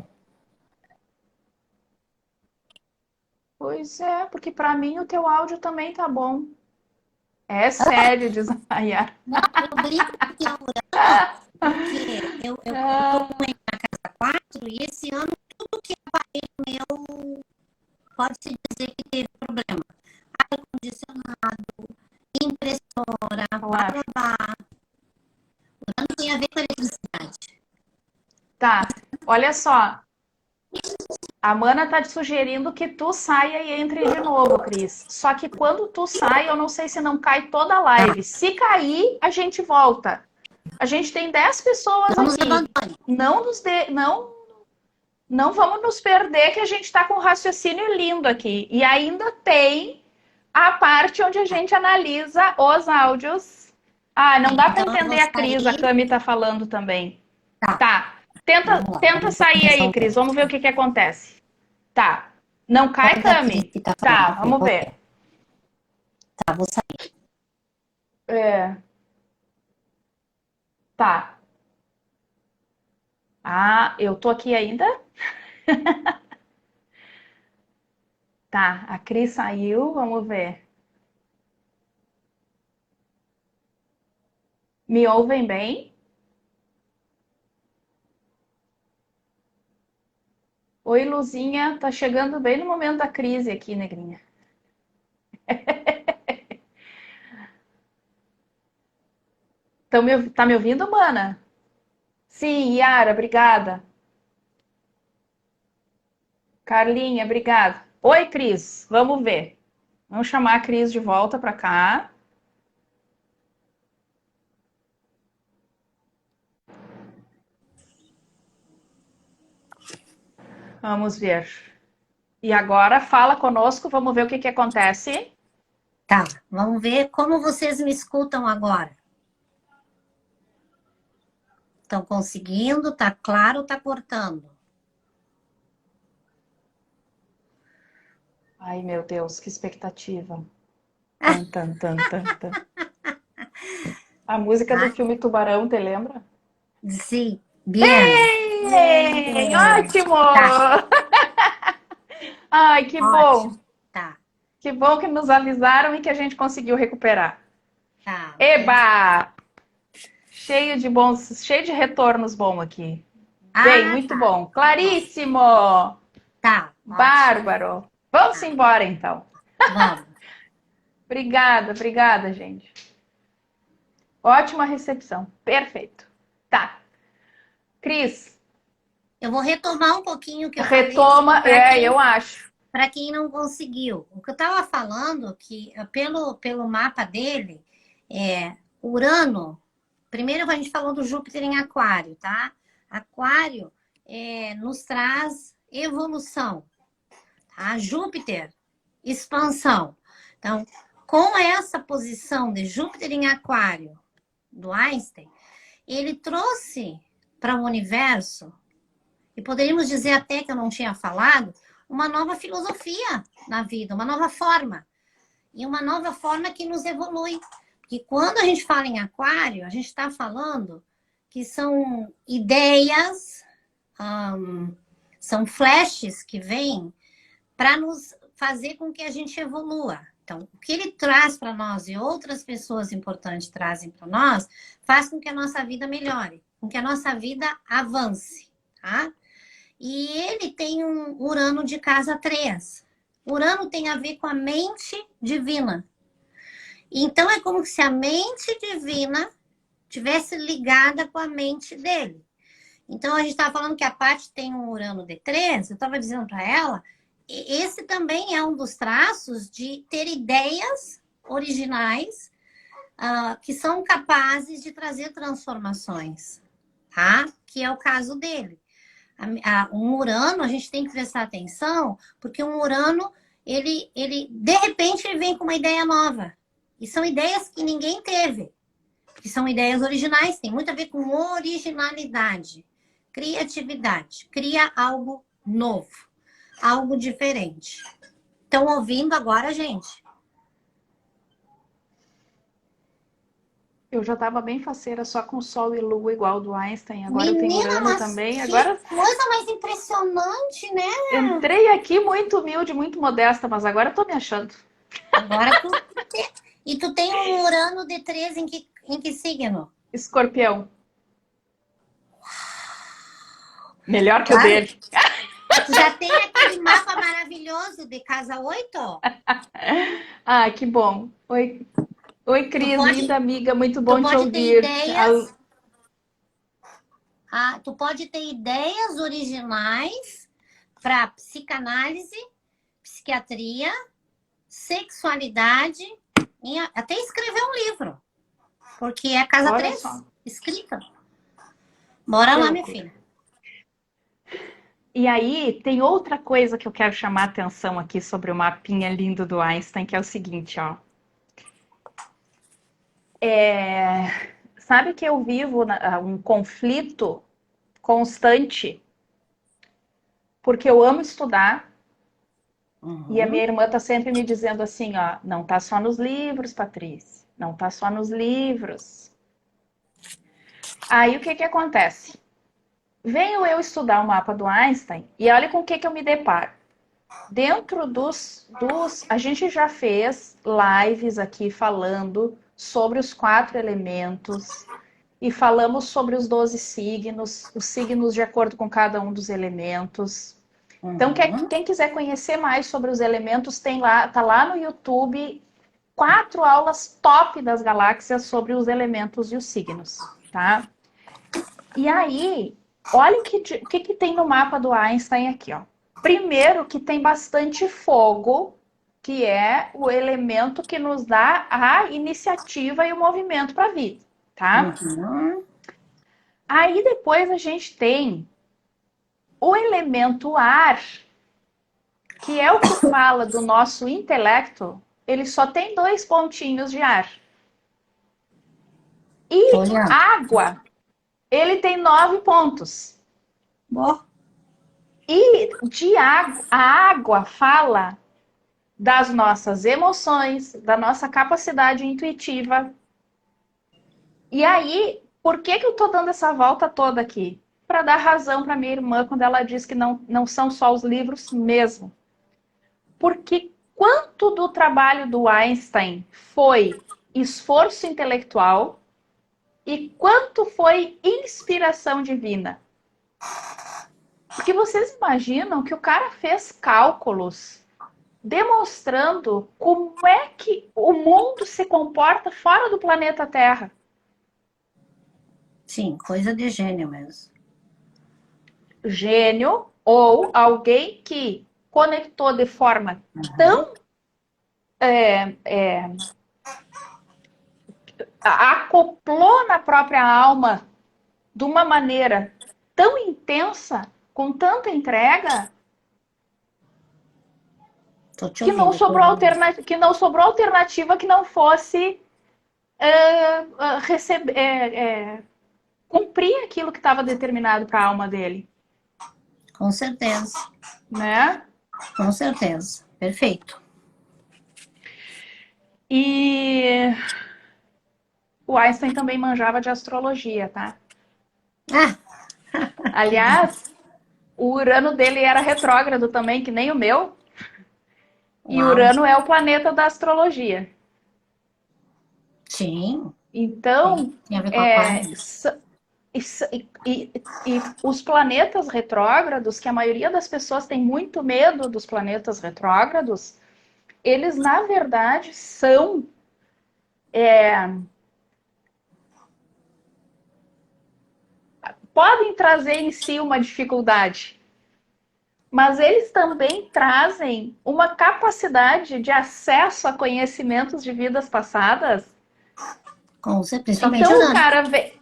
Pois é, porque para mim o teu áudio também tá bom. É sério, diz a Maiara. Não, eu brinco que é Urano, porque eu tô com ele na casa 4 e esse ano tudo que é aparelho meu pode-se dizer que teve problema. Ar-condicionado, impressora, Claro. blá. Urano tem a ver com eletricidade. Tá, olha só. A Mana tá te sugerindo que tu saia e entre de novo, Cris. Só que quando tu sai, eu não sei se não cai toda a live. Se cair, a gente volta. A gente tem 10 pessoas Não nos aqui. abandone. Não vamos nos perder que a gente está com um raciocínio lindo aqui. E ainda tem a parte onde a gente analisa os áudios. Ah, não dá para Então, eu entender vou a Cris, a sair. Cami tá falando também. Tá. Tá. Tenta, Vamos lá, tenta vamos sair aí, resolver. Cris. Vamos ver o que acontece. Tá. Não cai, Qual da Cami? Cris que tá Tá, falando? vamos ver. Tá, vou sair. É. Tá. Ah, eu tô aqui ainda? Tá, a Cris saiu, vamos ver. Me ouvem bem? Oi, Luzinha, tá chegando bem no momento da crise aqui, negrinha. Tá me ouvindo, mana? Sim, Yara, obrigada. Carlinha, obrigada. Oi, Cris, vamos ver. Vamos chamar a Cris de volta para cá. Vamos ver. E agora fala conosco, vamos ver o que acontece. Tá, vamos ver como vocês me escutam agora. Estão conseguindo? Tá claro ou tá cortando? Ai, meu Deus, que expectativa. Tan, tan, tan, tan, tan. A música do filme Tubarão, te lembra? Sim, bien. Ei, ótimo! Tá. Ai, que bom! Ótimo. Tá. Que bom que nos avisaram e que a gente conseguiu recuperar. Tá. Eba! Cheio de retornos bom aqui. Bem, muito tá. bom. Claríssimo! Tá. Bárbaro! Vamos embora então. Vamos. Obrigada, gente. Ótima recepção. Perfeito. Tá. Cris. Eu vou retomar um pouquinho o que eu Retoma, falei. eu acho. Para quem não conseguiu. O que eu estava falando, que pelo mapa dele, Urano, primeiro a gente falou do Júpiter em Aquário, tá? Aquário nos traz evolução, tá? Júpiter, expansão. Então, com essa posição de Júpiter em Aquário, do Einstein, ele trouxe para o universo, e poderíamos dizer até que eu não tinha falado, uma nova filosofia na vida, uma nova forma. E uma nova forma que nos evolui. Porque quando a gente fala em Aquário, a gente está falando que são ideias, são flashes que vêm para nos fazer com que a gente evolua. Então, o que ele traz para nós e outras pessoas importantes trazem para nós, faz com que a nossa vida melhore, com que a nossa vida avance, tá? E ele tem um Urano de casa 3. Urano tem a ver com a mente divina. Então é como se a mente divina tivesse ligada com a mente dele. Então a gente estava falando que a Paty tem um Urano D3, eu estava dizendo para ela, esse também é um dos traços de ter ideias originais que são capazes de trazer transformações, tá? Que é o caso dele. Um Urano, a gente tem que prestar atenção, porque um Urano, ele de repente, ele vem com uma ideia nova. E são ideias que ninguém teve, que são ideias originais, tem muito a ver com originalidade, criatividade, cria algo novo, algo diferente. Estão ouvindo agora, gente? Eu já estava bem faceira só com Sol e Lua igual do Einstein. Agora eu tenho Menina, Urano mas também. que Agora coisa mais impressionante, né? entrei aqui muito humilde, muito modesta, mas agora eu tô me achando. Agora tu... E tu tem um Urano D3 em que signo? Escorpião. Melhor que o Claro. dele. Tu já tem aquele mapa maravilhoso de casa 8? Ah, que bom. Oi, oi, Tu Cris, pode, linda amiga, muito tu bom te pode ter ouvir. ideias. Tu pode ter ideias originais para psicanálise, psiquiatria, sexualidade, e até escrever um livro. Porque é a casa Olha 3, só. escrita. Bora Que lá, minha loucura. filha. E aí, tem outra coisa que eu quero chamar a atenção aqui sobre o mapinha lindo do Einstein, que é o seguinte, ó. Sabe que eu vivo um conflito constante, porque eu amo estudar, e a minha Uhum. irmã tá sempre me dizendo assim, ó, não tá só nos livros, Patrícia, não tá só nos livros. Aí o que que acontece? Venho eu estudar o mapa do Einstein e olha com o que que eu me deparo. Dentro a gente já fez lives aqui falando sobre os 4 elementos e falamos sobre os 12 signos, os signos de acordo com cada um dos elementos. Então, Uhum. quem quiser conhecer mais sobre os elementos, tá lá no YouTube 4 aulas top das galáxias sobre os elementos e os signos, tá? E aí, olha o que tem no mapa do Einstein aqui, ó. Primeiro que tem bastante fogo, que é o elemento que nos dá a iniciativa e o movimento para a vida, tá? Uhum. Aí depois a gente tem o elemento ar, que é o que fala do nosso intelecto, ele só tem 2 pontinhos de ar. Tô E olhando. água, ele tem 9 pontos. Boa. E a água fala das nossas emoções, da nossa capacidade intuitiva. E aí, por que eu tô dando essa volta toda aqui? Para dar razão para minha irmã quando ela diz que não são só os livros mesmo. Porque quanto do trabalho do Einstein foi esforço intelectual e quanto foi inspiração divina? Porque vocês imaginam que o cara fez cálculos demonstrando como é que o mundo se comporta fora do planeta Terra. Sim, coisa de gênio mesmo. Gênio ou alguém que conectou de forma Uhum. tão acoplou na própria alma de uma maneira tão intensa, com tanta entrega, Tô te que não ouvindo, tô sobrou, ouvindo. alternativa que não fosse receber, cumprir aquilo que estava determinado para a alma dele, Com certeza, né? com certeza. Perfeito. E o Einstein também manjava de astrologia, tá? Ah, Aliás, o Urano dele era retrógrado também, que nem o meu. E uau. Urano é o planeta da astrologia. Sim, Então, tem a ver com aquário. e os planetas retrógrados, que a maioria das pessoas tem muito medo dos planetas retrógrados, eles, na verdade, são... podem trazer em si uma dificuldade, mas eles também trazem uma capacidade de acesso a conhecimentos de vidas passadas. Principalmente então Urano. O cara vê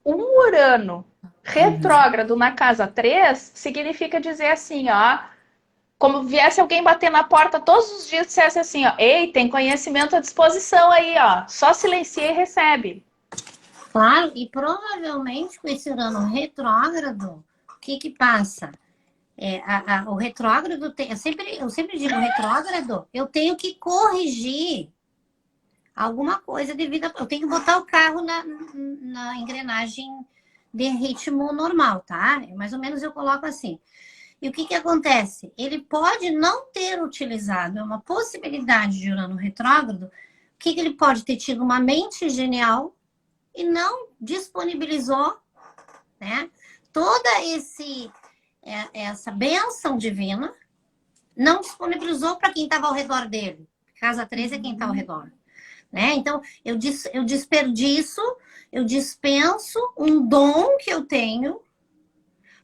um Urano retrógrado na casa 3 significa dizer assim, ó, como viesse alguém bater na porta todos os dias e dissesse assim, ó, ei, tem conhecimento à disposição aí, ó, só silencia e recebe. Claro, e provavelmente com esse Urano retrógrado, o que passa? O retrógrado, eu sempre digo retrógrado, eu tenho que corrigir alguma coisa devido a... Eu tenho que botar o carro na engrenagem de ritmo normal, tá? Mais ou menos eu coloco assim. E o que acontece? Ele pode não ter utilizado, é uma possibilidade de Urano retrógrado, o que ele pode ter tido uma mente genial e não disponibilizou, né? Toda essa bênção divina, não disponibilizou para quem estava ao redor dele. Casa 13 é quem está ao redor. Né? Então, eu desperdiço, eu dispenso um dom que eu tenho,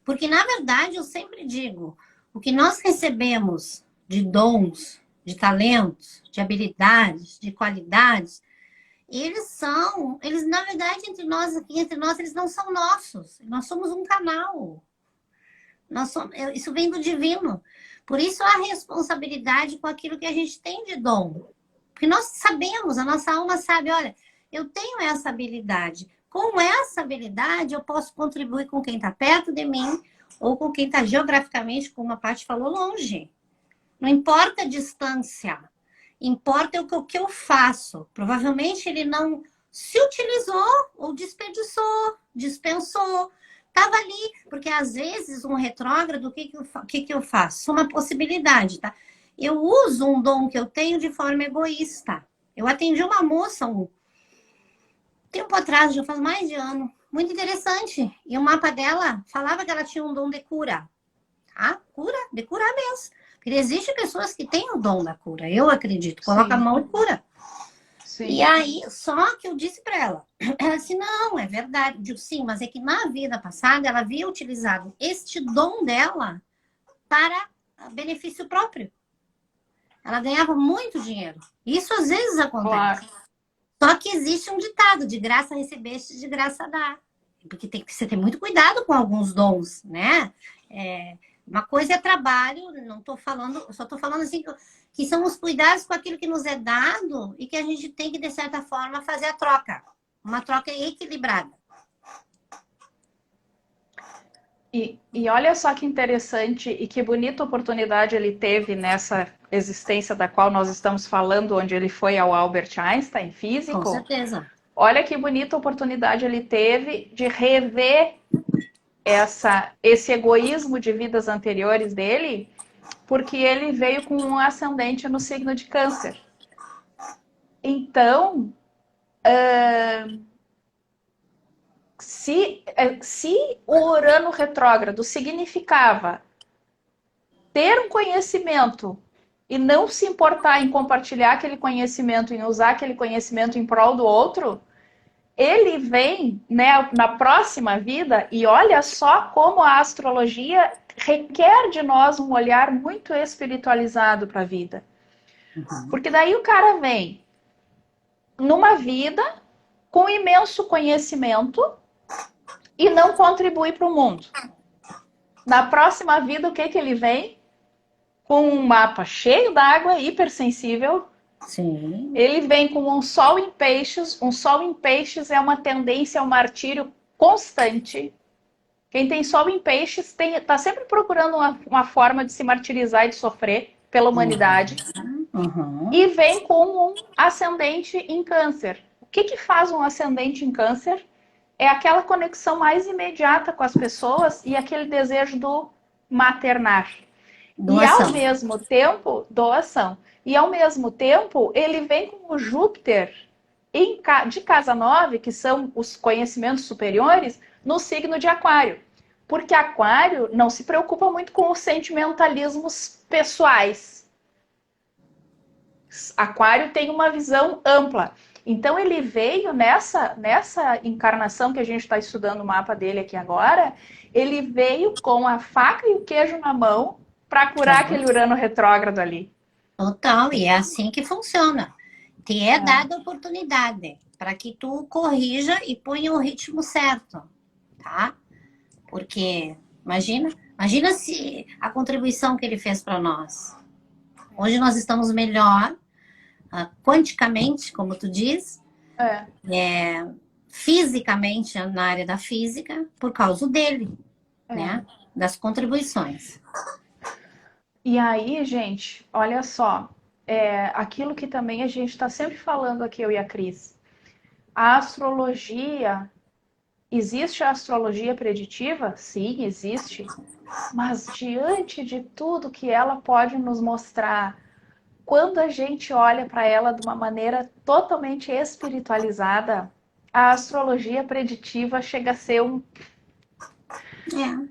porque, na verdade, eu sempre digo, o que nós recebemos de dons, de talentos, de habilidades, de qualidades, eles, na verdade, entre nós, eles não são nossos. Nós somos um canal. Isso vem do divino. Por isso, a responsabilidade com aquilo que a gente tem de dom. Porque nós sabemos, a nossa alma sabe, olha, eu tenho essa habilidade. Com essa habilidade, eu posso contribuir com quem está perto de mim ou com quem está geograficamente, como a Paty falou, longe. Não importa a distância. Importa o que eu faço. Provavelmente ele não se utilizou ou desperdiçou, dispensou. Estava ali, porque às vezes um retrógrado, o que eu faço? Uma possibilidade, tá? Eu uso um dom que eu tenho de forma egoísta. Eu atendi uma moça um tempo atrás, já faz mais de ano, muito interessante. E o mapa dela falava que ela tinha um dom de cura. Tá? Cura, de curar mesmo. Porque existem pessoas que têm o dom da cura, eu acredito. Coloca a mão e cura. Sim. E aí, só que eu disse para ela disse, não, é verdade. Eu digo, sim, mas é que na vida passada ela havia utilizado este dom dela para benefício próprio. Ela ganhava muito dinheiro. Isso às vezes acontece. Claro. Só que existe um ditado, de graça recebeste, de graça dá. Porque tem que você ter muito cuidado com alguns dons, né? Uma coisa é trabalho, não estou falando, só estou falando assim, que são os cuidados com aquilo que nos é dado e que a gente tem que, de certa forma, fazer a troca. Uma troca equilibrada. E olha só que interessante e que bonita oportunidade ele teve nessa existência da qual nós estamos falando, onde ele foi ao Albert Einstein, físico. Com certeza. Olha que bonita oportunidade ele teve de rever esse egoísmo de vidas anteriores dele, porque ele veio com um ascendente no signo de Câncer. Então, se o Urano retrógrado significava ter um conhecimento e não se importar em compartilhar aquele conhecimento, em usar aquele conhecimento em prol do outro, ele vem, né, na próxima vida, e olha só como a astrologia requer de nós um olhar muito espiritualizado para a vida. Uhum. Porque daí o cara vem numa vida com imenso conhecimento e não contribui para o mundo. Na próxima vida, o que ele vem? Com um mapa cheio d'água, hipersensível. Sim. Ele vem com um sol em peixes. Um sol em peixes é uma tendência ao martírio constante. Quem tem sol em peixes está sempre procurando uma forma de se martirizar e de sofrer pela humanidade. Uhum. E vem com um ascendente em Câncer. O que faz um ascendente em Câncer? É aquela conexão mais imediata com as pessoas e aquele desejo do maternar. Doação. E ao mesmo tempo, doação. E ao mesmo tempo, ele vem com o Júpiter de casa 9, que são os conhecimentos superiores, no signo de Aquário. Porque Aquário não se preocupa muito com os sentimentalismos pessoais. Aquário tem uma visão ampla. Então ele veio nessa encarnação que a gente está estudando o mapa dele aqui agora, ele veio com a faca e o queijo na mão para curar aquele Urano retrógrado ali. Total, e é assim que funciona. Te é dada a oportunidade para que tu corrija e ponha o ritmo certo, tá? Porque imagina se a contribuição que ele fez para nós. Hoje nós estamos melhor, quanticamente, como tu diz, fisicamente, na área da física, por causa dele, né? Das contribuições. E aí, gente, olha só, aquilo que também a gente está sempre falando aqui, eu e a Cris. A astrologia, existe a astrologia preditiva? Sim, existe. Mas diante de tudo que ela pode nos mostrar, quando a gente olha para ela de uma maneira totalmente espiritualizada, a astrologia preditiva chega a ser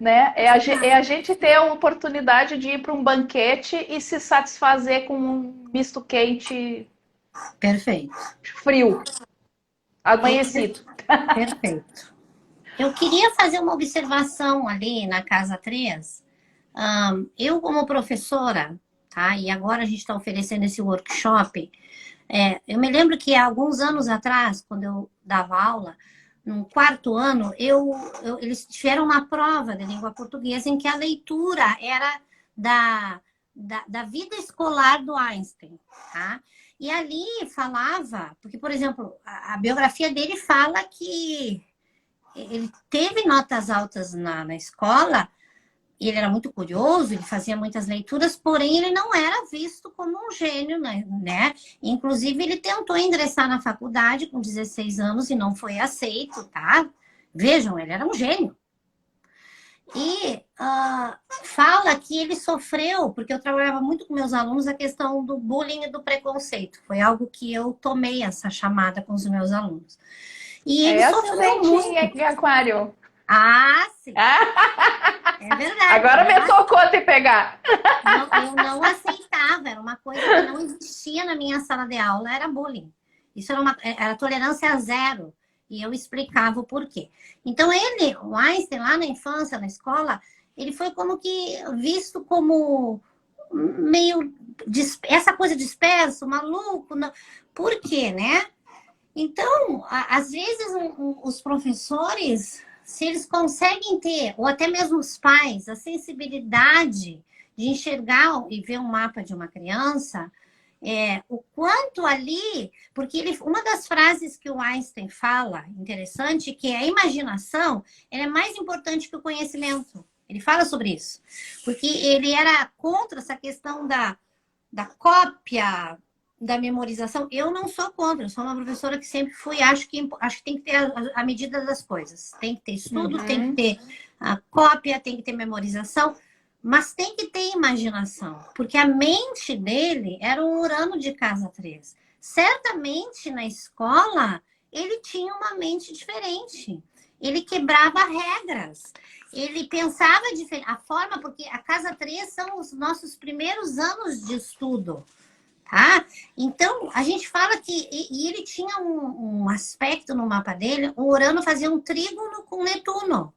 né? É a gente ter a oportunidade de ir para um banquete e se satisfazer com um misto quente. Perfeito. Frio. Amanhecido. Perfeito. Eu queria fazer uma observação ali na Casa 3. Eu, como professora, tá? E agora a gente está oferecendo esse workshop. Eu me lembro que há alguns anos atrás, quando eu dava aula, no 4º ano, eles tiveram uma prova de língua portuguesa em que a leitura era da vida escolar do Einstein, tá? E ali falava, porque, por exemplo, a biografia dele fala que ele teve notas altas na escola, ele era muito curioso, ele fazia muitas leituras, porém ele não era visto como um gênio, né? Inclusive, ele tentou ingressar na faculdade com 16 anos e não foi aceito, tá? Vejam, ele era um gênio. E fala que ele sofreu, porque eu trabalhava muito com meus alunos, a questão do bullying e do preconceito. Foi algo que eu tomei essa chamada com os meus alunos. E ele sofreu muito. Em Aquário. Sim. É verdade. Agora me tocou te pegar. Eu não aceitava, era uma coisa que não existia na minha sala de aula, era bullying. Isso era tolerância zero. E eu explicava o porquê. Então, o Einstein, lá na infância, na escola, ele foi como que visto como meio essa coisa disperso, maluco. Não. Por quê, né? Então, às vezes, os professores, se eles conseguem ter, ou até mesmo os pais, a sensibilidade de enxergar e ver um mapa de uma criança, o quanto ali, porque uma das frases que o Einstein fala, interessante, que é a imaginação, ela é mais importante que o conhecimento. Ele fala sobre isso. Porque ele era contra essa questão da cópia, da memorização. Eu não sou contra, eu sou uma professora que sempre fui, acho que tem que ter a medida das coisas. Tem que ter estudo, tem que ter a cópia, tem que ter memorização. Mas tem que ter imaginação, porque a mente dele era um Urano de casa 3. Certamente, na escola, ele tinha uma mente diferente. Ele quebrava regras. Ele pensava diferente. A forma, porque a casa 3 são os nossos primeiros anos de estudo, tá? Então, a gente fala que... E ele tinha um aspecto no mapa dele, o Urano fazia um trígono com Netuno.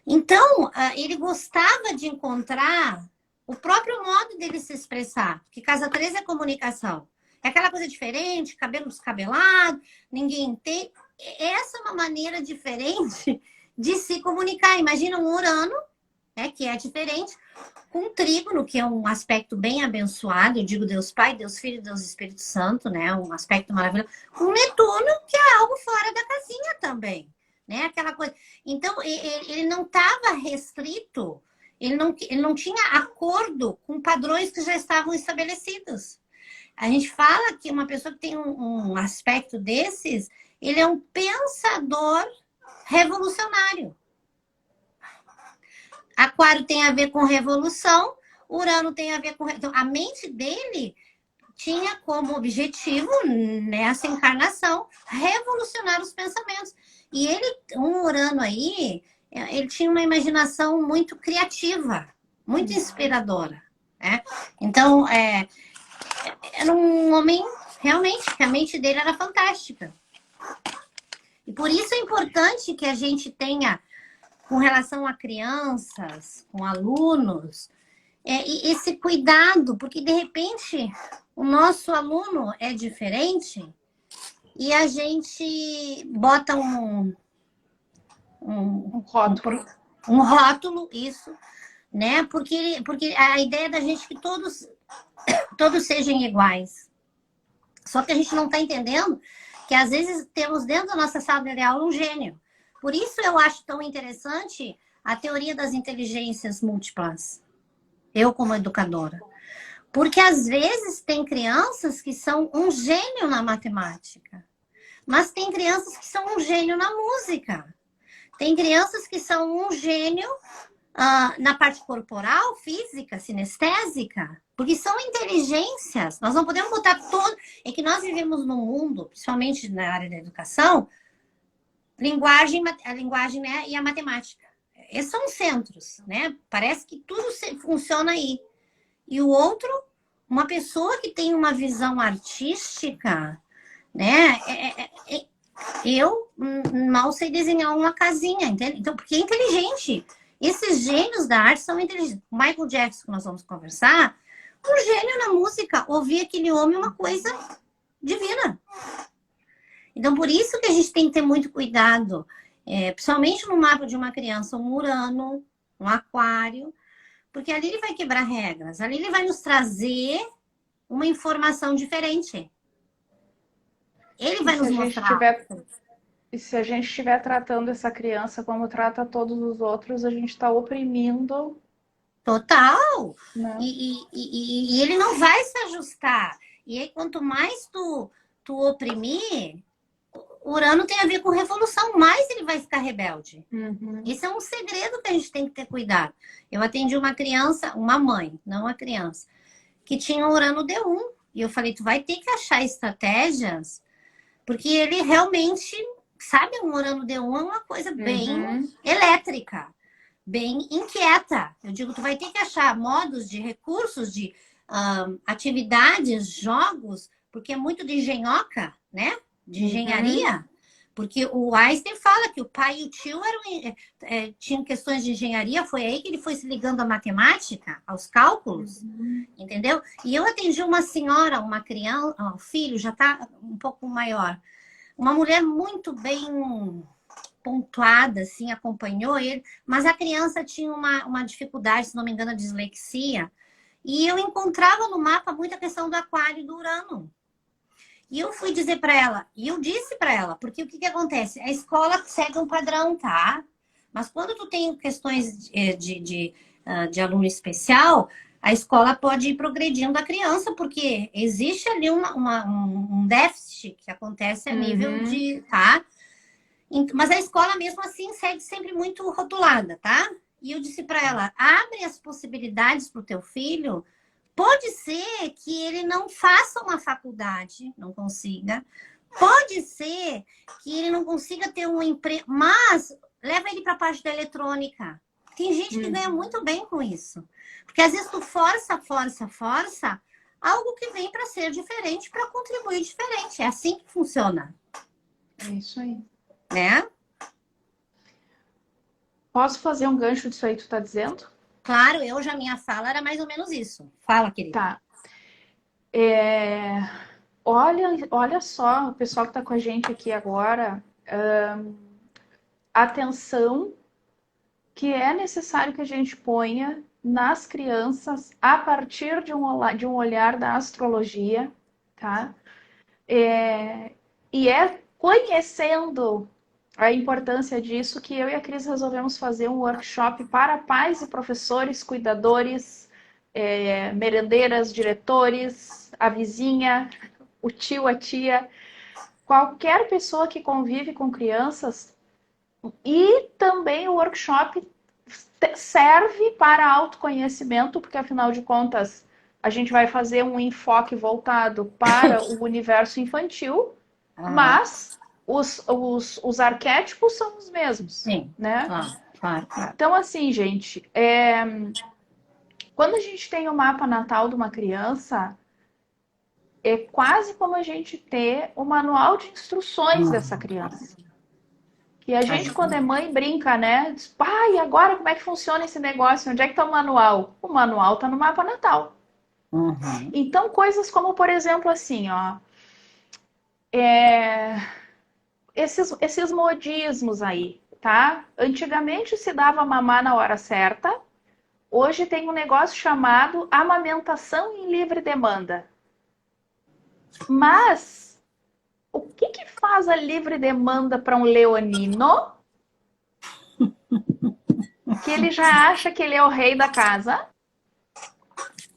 Então, ele gostava de encontrar o próprio modo dele se expressar. Porque casa 3 é comunicação. É aquela coisa diferente, cabelo descabelado, ninguém entende. Essa é uma maneira diferente de se comunicar. Imagina um Urano, que é diferente, com um trígono, que é um aspecto bem abençoado. Eu digo Deus Pai, Deus Filho, Deus Espírito Santo, né? Um aspecto maravilhoso. Com Netuno, que é algo fora da casinha também. Né? Aquela coisa. Então, ele não estava restrito, ele não tinha acordo com padrões que já estavam estabelecidos. A gente fala que uma pessoa que tem um aspecto desses, ele é um pensador revolucionário. Aquário tem a ver com revolução, Urano tem a ver com... Então, a mente dele tinha como objetivo, nessa encarnação, revolucionar os pensamentos. E ele, um Urano aí, ele tinha uma imaginação muito criativa, muito inspiradora, né? Então, era um homem, realmente, que a mente dele era fantástica. E por isso é importante que a gente tenha, com relação a crianças, com alunos, esse cuidado, porque de repente o nosso aluno é diferente e a gente bota Um rótulo. um rótulo, isso, né? Porque a ideia da gente é que todos sejam iguais. Só que a gente não está entendendo que às vezes temos dentro da nossa sala de aula um gênio. Por isso eu acho tão interessante a teoria das inteligências múltiplas. Eu como educadora. Porque às vezes tem crianças que são um gênio na matemática. Mas tem crianças que são um gênio na música. Tem crianças que são um gênio na parte corporal, física, sinestésica. Porque são inteligências. Nós não podemos botar todo... É que nós vivemos num mundo, principalmente na área da educação, a linguagem, né, e a matemática. Esses são os centros, né? Parece que tudo funciona aí. E o outro, uma pessoa que tem uma visão artística, né? Eu mal sei desenhar uma casinha, entende? Então, porque é inteligente. Esses gênios da arte são inteligentes. O Michael Jackson, que nós vamos conversar, um gênio na música. Ouvir aquele homem é uma coisa divina. Então, por isso que a gente tem que ter muito cuidado, principalmente no mapa de uma criança, um Urano, um Aquário, porque ali ele vai quebrar regras, ali ele vai nos trazer uma informação diferente. Ele vai nos mostrar. E se a gente estiver tratando essa criança como trata todos os outros, a gente está oprimindo. Total! Né? E ele não vai se ajustar. E aí, quanto mais tu oprimir, Urano tem a ver com revolução, mais ele vai ficar rebelde. Uhum. Isso é um segredo que a gente tem que ter cuidado. Eu atendi uma criança, uma mãe, não uma criança, que tinha um Urano D1. E eu falei, tu vai ter que achar estratégias, porque ele realmente, sabe, um Urano D1 é uma coisa bem elétrica, bem inquieta. Eu digo, tu vai ter que achar modos de recursos, de atividades, jogos, porque é muito de engenhoca, né? De engenharia. Porque o Einstein fala que o pai e o tio tinham questões de engenharia, foi aí que ele foi se ligando à matemática, aos cálculos, entendeu? E eu atendi uma senhora, uma criança, o filho já está um pouco maior, uma mulher muito bem pontuada, assim, acompanhou ele, mas a criança tinha uma dificuldade, se não me engano, a dislexia, e eu encontrava no mapa muita questão do aquário e do Urano. E eu fui dizer para ela, e eu disse para ela, porque o que acontece? A escola segue um padrão, tá? Mas quando tu tem questões de aluno especial, a escola pode ir progredindo a criança, porque existe ali um déficit que acontece a nível de, tá? Mas a escola mesmo assim segue sempre muito rotulada, tá? E eu disse para ela, abre as possibilidades para o teu filho. Pode ser que ele não faça uma faculdade, não consiga. Pode ser que ele não consiga ter um emprego, mas leva ele para a parte da eletrônica. Tem gente que ganha muito bem com isso. Porque às vezes tu força algo que vem para ser diferente, para contribuir diferente. É assim que funciona. É isso aí. Né? Posso fazer um gancho disso aí que tu tá dizendo? Claro, a minha fala era mais ou menos isso. Fala, querida. Tá. Olha só, o pessoal que está com a gente aqui agora, atenção que é necessário que a gente ponha nas crianças a partir de um olhar da astrologia, tá? E é conhecendo a importância disso que eu e a Cris resolvemos fazer um workshop para pais e professores, cuidadores, merendeiras, diretores, a vizinha, o tio, a tia, qualquer pessoa que convive com crianças. E também o workshop serve para autoconhecimento, porque afinal de contas a gente vai fazer um enfoque voltado para o universo infantil, mas os arquétipos são os mesmos, Sim, né? claro. Então, assim, gente, quando a gente tem o mapa natal de uma criança, é quase como a gente ter o manual de instruções dessa criança. E a gente, quando é mãe, brinca, né? Diz, pai, agora como é que funciona esse negócio? Onde é que tá o manual? O manual tá no mapa natal. Uhum. Então, coisas como, por exemplo, assim, ó, esses modismos aí, tá? Antigamente se dava mamar na hora certa, hoje tem um negócio chamado amamentação em livre demanda. Mas o que faz a livre demanda para um leonino que ele já acha que ele é o rei da casa?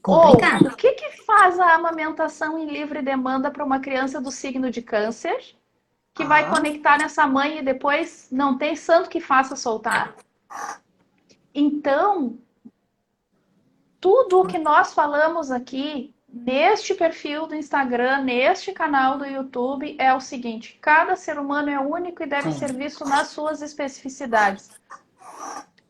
Ou Complicado. o que faz a amamentação em livre demanda para uma criança do signo de câncer que vai conectar nessa mãe e depois não tem santo que faça soltar? Então, tudo o que nós falamos aqui neste perfil do Instagram, neste canal do YouTube, é o seguinte: cada ser humano é único e deve ser visto nas suas especificidades.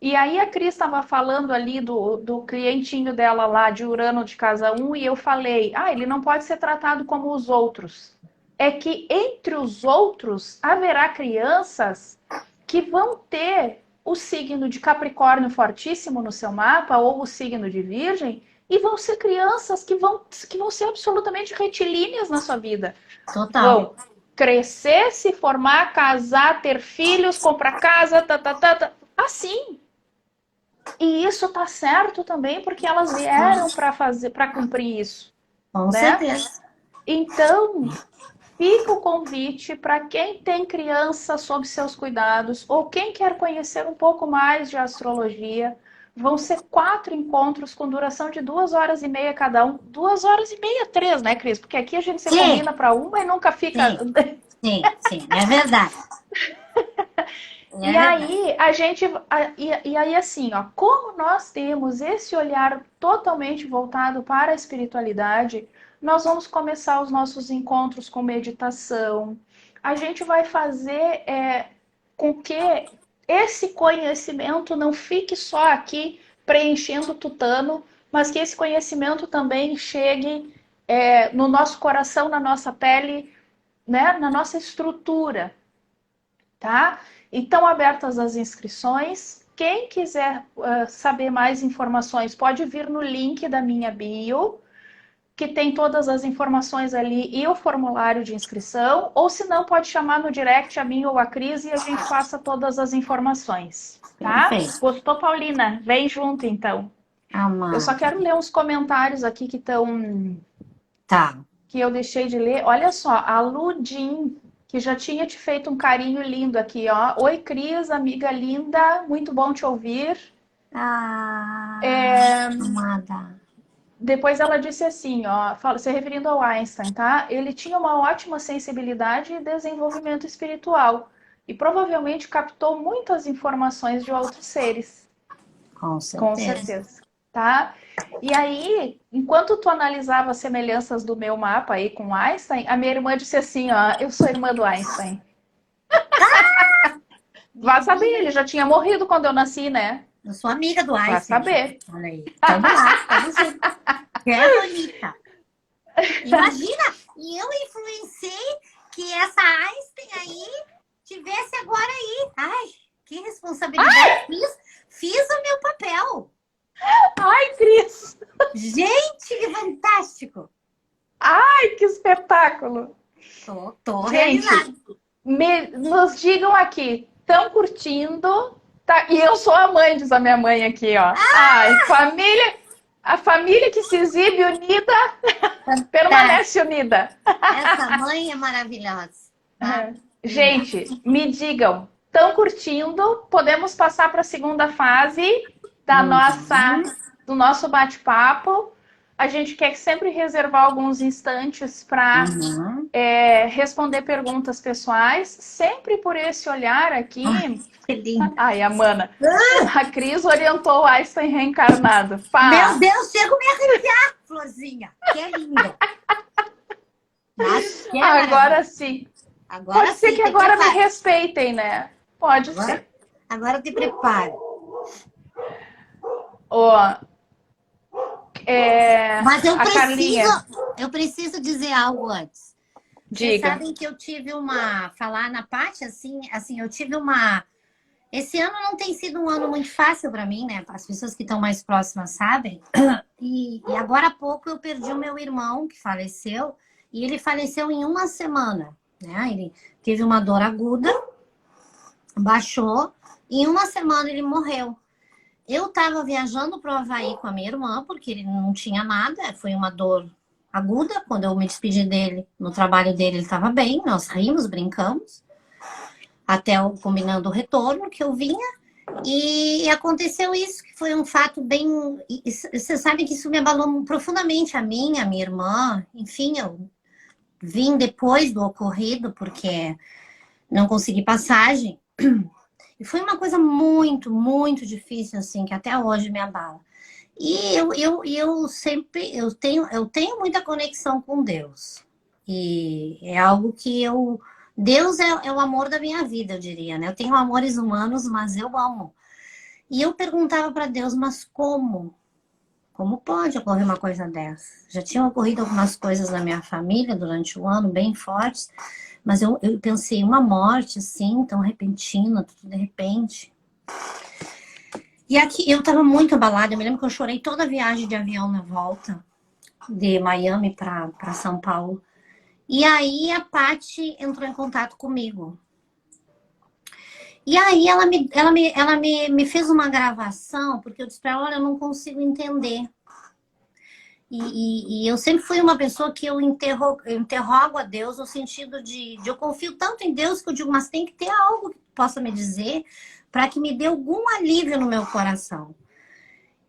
E aí a Cris estava falando ali do clientinho dela lá, de Urano de casa 1, e eu falei, ele não pode ser tratado como os outros. É que entre os outros haverá crianças que vão ter o signo de Capricórnio fortíssimo no seu mapa, ou o signo de Virgem, e vão ser crianças que vão ser absolutamente retilíneas na sua vida. Total. Vão crescer, se formar, casar, ter filhos, comprar casa, assim. E isso tá certo também, porque elas vieram para cumprir isso. Com né? certeza. Então, fica o convite para quem tem criança sob seus cuidados ou quem quer conhecer um pouco mais de astrologia. Vão ser 4 encontros com duração de 2h30 cada um. 2h30, 3, né, Cris? Porque aqui a gente se combina para uma e nunca fica. Sim, é verdade. E aí, e aí, assim, ó, como nós temos esse olhar totalmente voltado para a espiritualidade, nós vamos começar os nossos encontros com meditação. A gente vai fazer com que esse conhecimento não fique só aqui preenchendo o tutano, mas que esse conhecimento também chegue no nosso coração, na nossa pele, né, na nossa estrutura, tá? Então, abertas as inscrições. Quem quiser saber mais informações, pode vir no link da minha bio, que tem todas as informações ali e o formulário de inscrição. Ou se não, pode chamar no direct a mim ou a Cris e a gente passa todas as informações. Tá? Perfeito. Gostou, Paulina? Vem junto, então. Amada. Eu só quero ler uns comentários aqui que estão... Tá. Que eu deixei de ler. Olha só, a Ludin, que já tinha te feito um carinho lindo aqui, ó. Oi, Cris, amiga linda, muito bom te ouvir. Amada. Depois ela disse assim, ó, se referindo ao Einstein, tá? Ele tinha uma ótima sensibilidade e desenvolvimento espiritual e provavelmente captou muitas informações de outros seres. Com certeza. Com certeza, tá? E aí, enquanto tu analisava as semelhanças do meu mapa aí com Einstein, a minha irmã disse assim, ó, eu sou irmã do Einstein. Vai saber, ele já tinha morrido quando eu nasci, né? Eu sou amiga do Einstein. Vai saber. Olha aí. Tamo lá, estamos juntos. É, bonita. Imagina, e eu influenciei que essa Einstein aí tivesse agora aí. Ai, que responsabilidade. Fiz o meu papel. Ai, Cris! Gente, que fantástico! Ai, que espetáculo! Tô realizada. Nos digam aqui, estão curtindo? Tá? E eu sou a mãe, diz a minha mãe aqui, ó. Ai, a família que se exibe unida permanece unida. Essa mãe é maravilhosa. Tá? Gente, me digam, estão curtindo? Podemos passar para a segunda fase do nosso bate-papo. A gente quer sempre reservar alguns instantes para responder perguntas pessoais, sempre por esse olhar aqui. Que lindo. Ai, Amanda, a Cris orientou o Einstein reencarnado. Pá. Meu Deus, chego a me arrepiar, Florzinha. Que lindo. Agora sim. Agora Pode ser sim, que te agora me prepara. respeitem, né? Pode Agora, ser. agora te prepara. Ó, Mas a Carlinha, eu preciso dizer algo antes. Vocês diga. sabem que eu tive falar na parte assim, eu tive uma. Esse ano não tem sido um ano muito fácil para mim, né? As pessoas que estão mais próximas sabem. E agora há pouco eu perdi o meu irmão, que faleceu, e ele faleceu em uma semana, né? Ele teve uma dor aguda, baixou, e em uma semana ele morreu. Eu estava viajando para o Havaí com a minha irmã, porque ele não tinha nada, foi uma dor aguda. Quando eu me despedi dele, no trabalho dele, ele estava bem, nós rimos, brincamos, até combinando o retorno que eu vinha. E aconteceu isso, que foi um fato bem. Você sabe que isso me abalou profundamente, a minha irmã, enfim, eu vim depois do ocorrido, porque não consegui passagem. E foi uma coisa muito, muito difícil, assim, que até hoje me abala. E eu sempre, eu tenho muita conexão com Deus. E é algo que Deus é o amor da minha vida, eu diria, né? Eu tenho amores humanos, mas eu amo. E eu perguntava para Deus, mas como? Como pode ocorrer uma coisa dessa? Já tinham ocorrido algumas coisas na minha família durante o ano, bem fortes, mas eu pensei, uma morte assim, tão repentina, tudo de repente. E aqui eu estava muito abalada. Eu me lembro que eu chorei toda a viagem de avião na volta de Miami para São Paulo. E aí a Paty entrou em contato comigo. E aí ela me fez uma gravação, porque eu disse para ela, olha, eu não consigo entender. E eu sempre fui uma pessoa que eu interrogo a Deus no sentido de eu confio tanto em Deus que eu digo, mas tem que ter algo que possa me dizer para que me dê algum alívio no meu coração.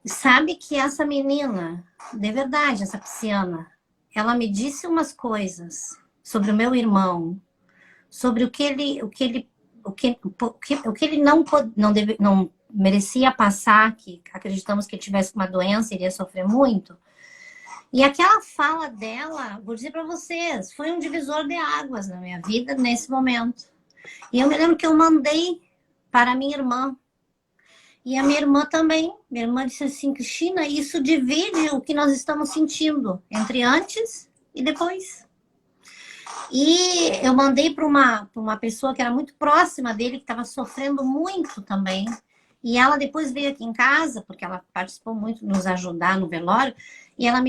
E sabe que essa menina, de verdade, essa pisciana, ela me disse umas coisas sobre o meu irmão, sobre o que ele não merecia passar, que acreditamos que ele tivesse uma doença, iria sofrer muito. E aquela fala dela, vou dizer para vocês, foi um divisor de águas na minha vida nesse momento. E eu me lembro que eu mandei para a minha irmã. E a minha irmã também. Minha irmã disse assim, Cristina, isso divide o que nós estamos sentindo entre antes e depois. E eu mandei para uma pessoa que era muito próxima dele, que estava sofrendo muito também. E ela depois veio aqui em casa, porque ela participou muito de nos ajudar no velório, e ela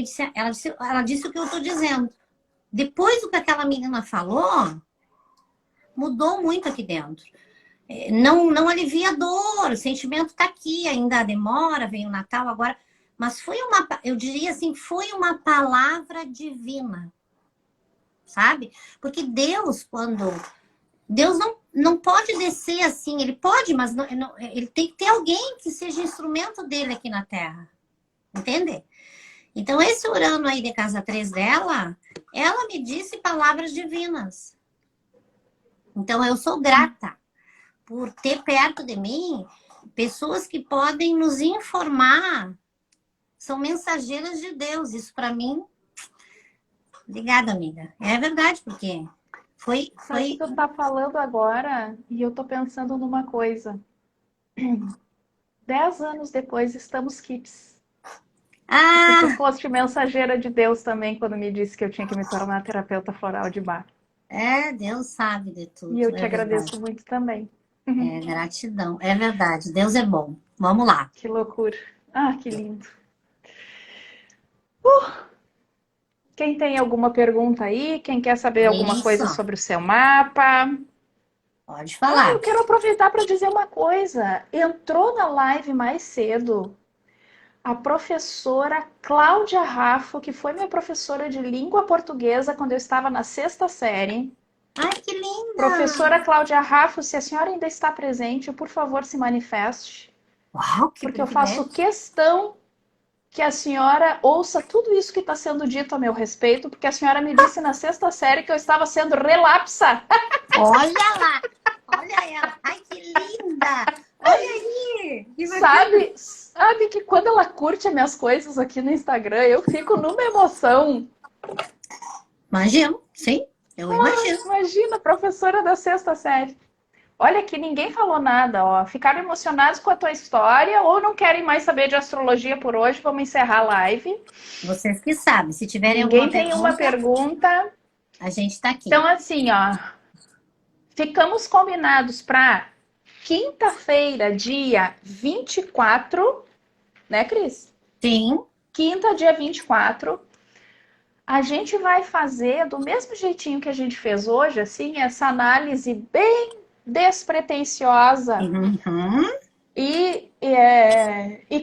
disse o que eu estou dizendo. Depois do que aquela menina falou, mudou muito aqui dentro. Não alivia a dor, o sentimento está aqui, ainda demora, vem o Natal agora. Mas eu diria assim, foi uma palavra divina, sabe? Porque Deus não pode descer assim, ele pode, mas ele tem que ter alguém que seja instrumento dele aqui na Terra, entende? Então, esse Urano aí de casa 3 dela, ela me disse palavras divinas. Então, eu sou grata por ter perto de mim pessoas que podem nos informar, são mensageiras de Deus. Isso para mim, obrigada, amiga. É verdade, porque Sabe o que tu tá falando agora? E eu tô pensando numa coisa. 10 anos depois, estamos quites. Porque tu foste mensageira de Deus também quando me disse que eu tinha que me tornar terapeuta floral de bar. Deus sabe de tudo. E eu te é agradeço verdade. muito também. Gratidão. É verdade. Deus é bom. Vamos lá. Que loucura. Ah, que lindo. Quem tem alguma pergunta aí? Quem quer saber alguma coisa Isso. sobre o seu mapa? Pode Ah, falar. eu quero aproveitar para dizer uma coisa. Entrou na live mais cedo a professora Cláudia Raffo, que foi minha professora de língua portuguesa quando eu estava na sexta série. Ai, que linda! Professora Cláudia Raffo, se a senhora ainda está presente, por favor, se manifeste. Uau, que Porque eu privilégio. faço questão que a senhora ouça tudo isso que está sendo dito a meu respeito, porque a senhora me disse na sexta série que eu estava sendo relapsa. Olha lá! Olha ela! Ai, que linda! Olha aí! Que Sabe que quando ela curte as minhas coisas aqui no Instagram, eu fico numa emoção. Imagino, sim. Eu imagino. Imagina, professora da sexta série. Olha que ninguém falou nada, ó. Ficaram emocionados com a tua história ou não querem mais saber de astrologia por hoje? Vamos encerrar a live. Vocês que sabem. Se tiverem alguma Ninguém tem uma pergunta, pergunta. a gente está aqui. Então, assim, ó, ficamos combinados para quinta-feira, dia 24, né, Cris? Sim. Quinta, dia 24. A gente vai fazer do mesmo jeitinho que a gente fez hoje, assim, essa análise bem despretensiosa Uhum. e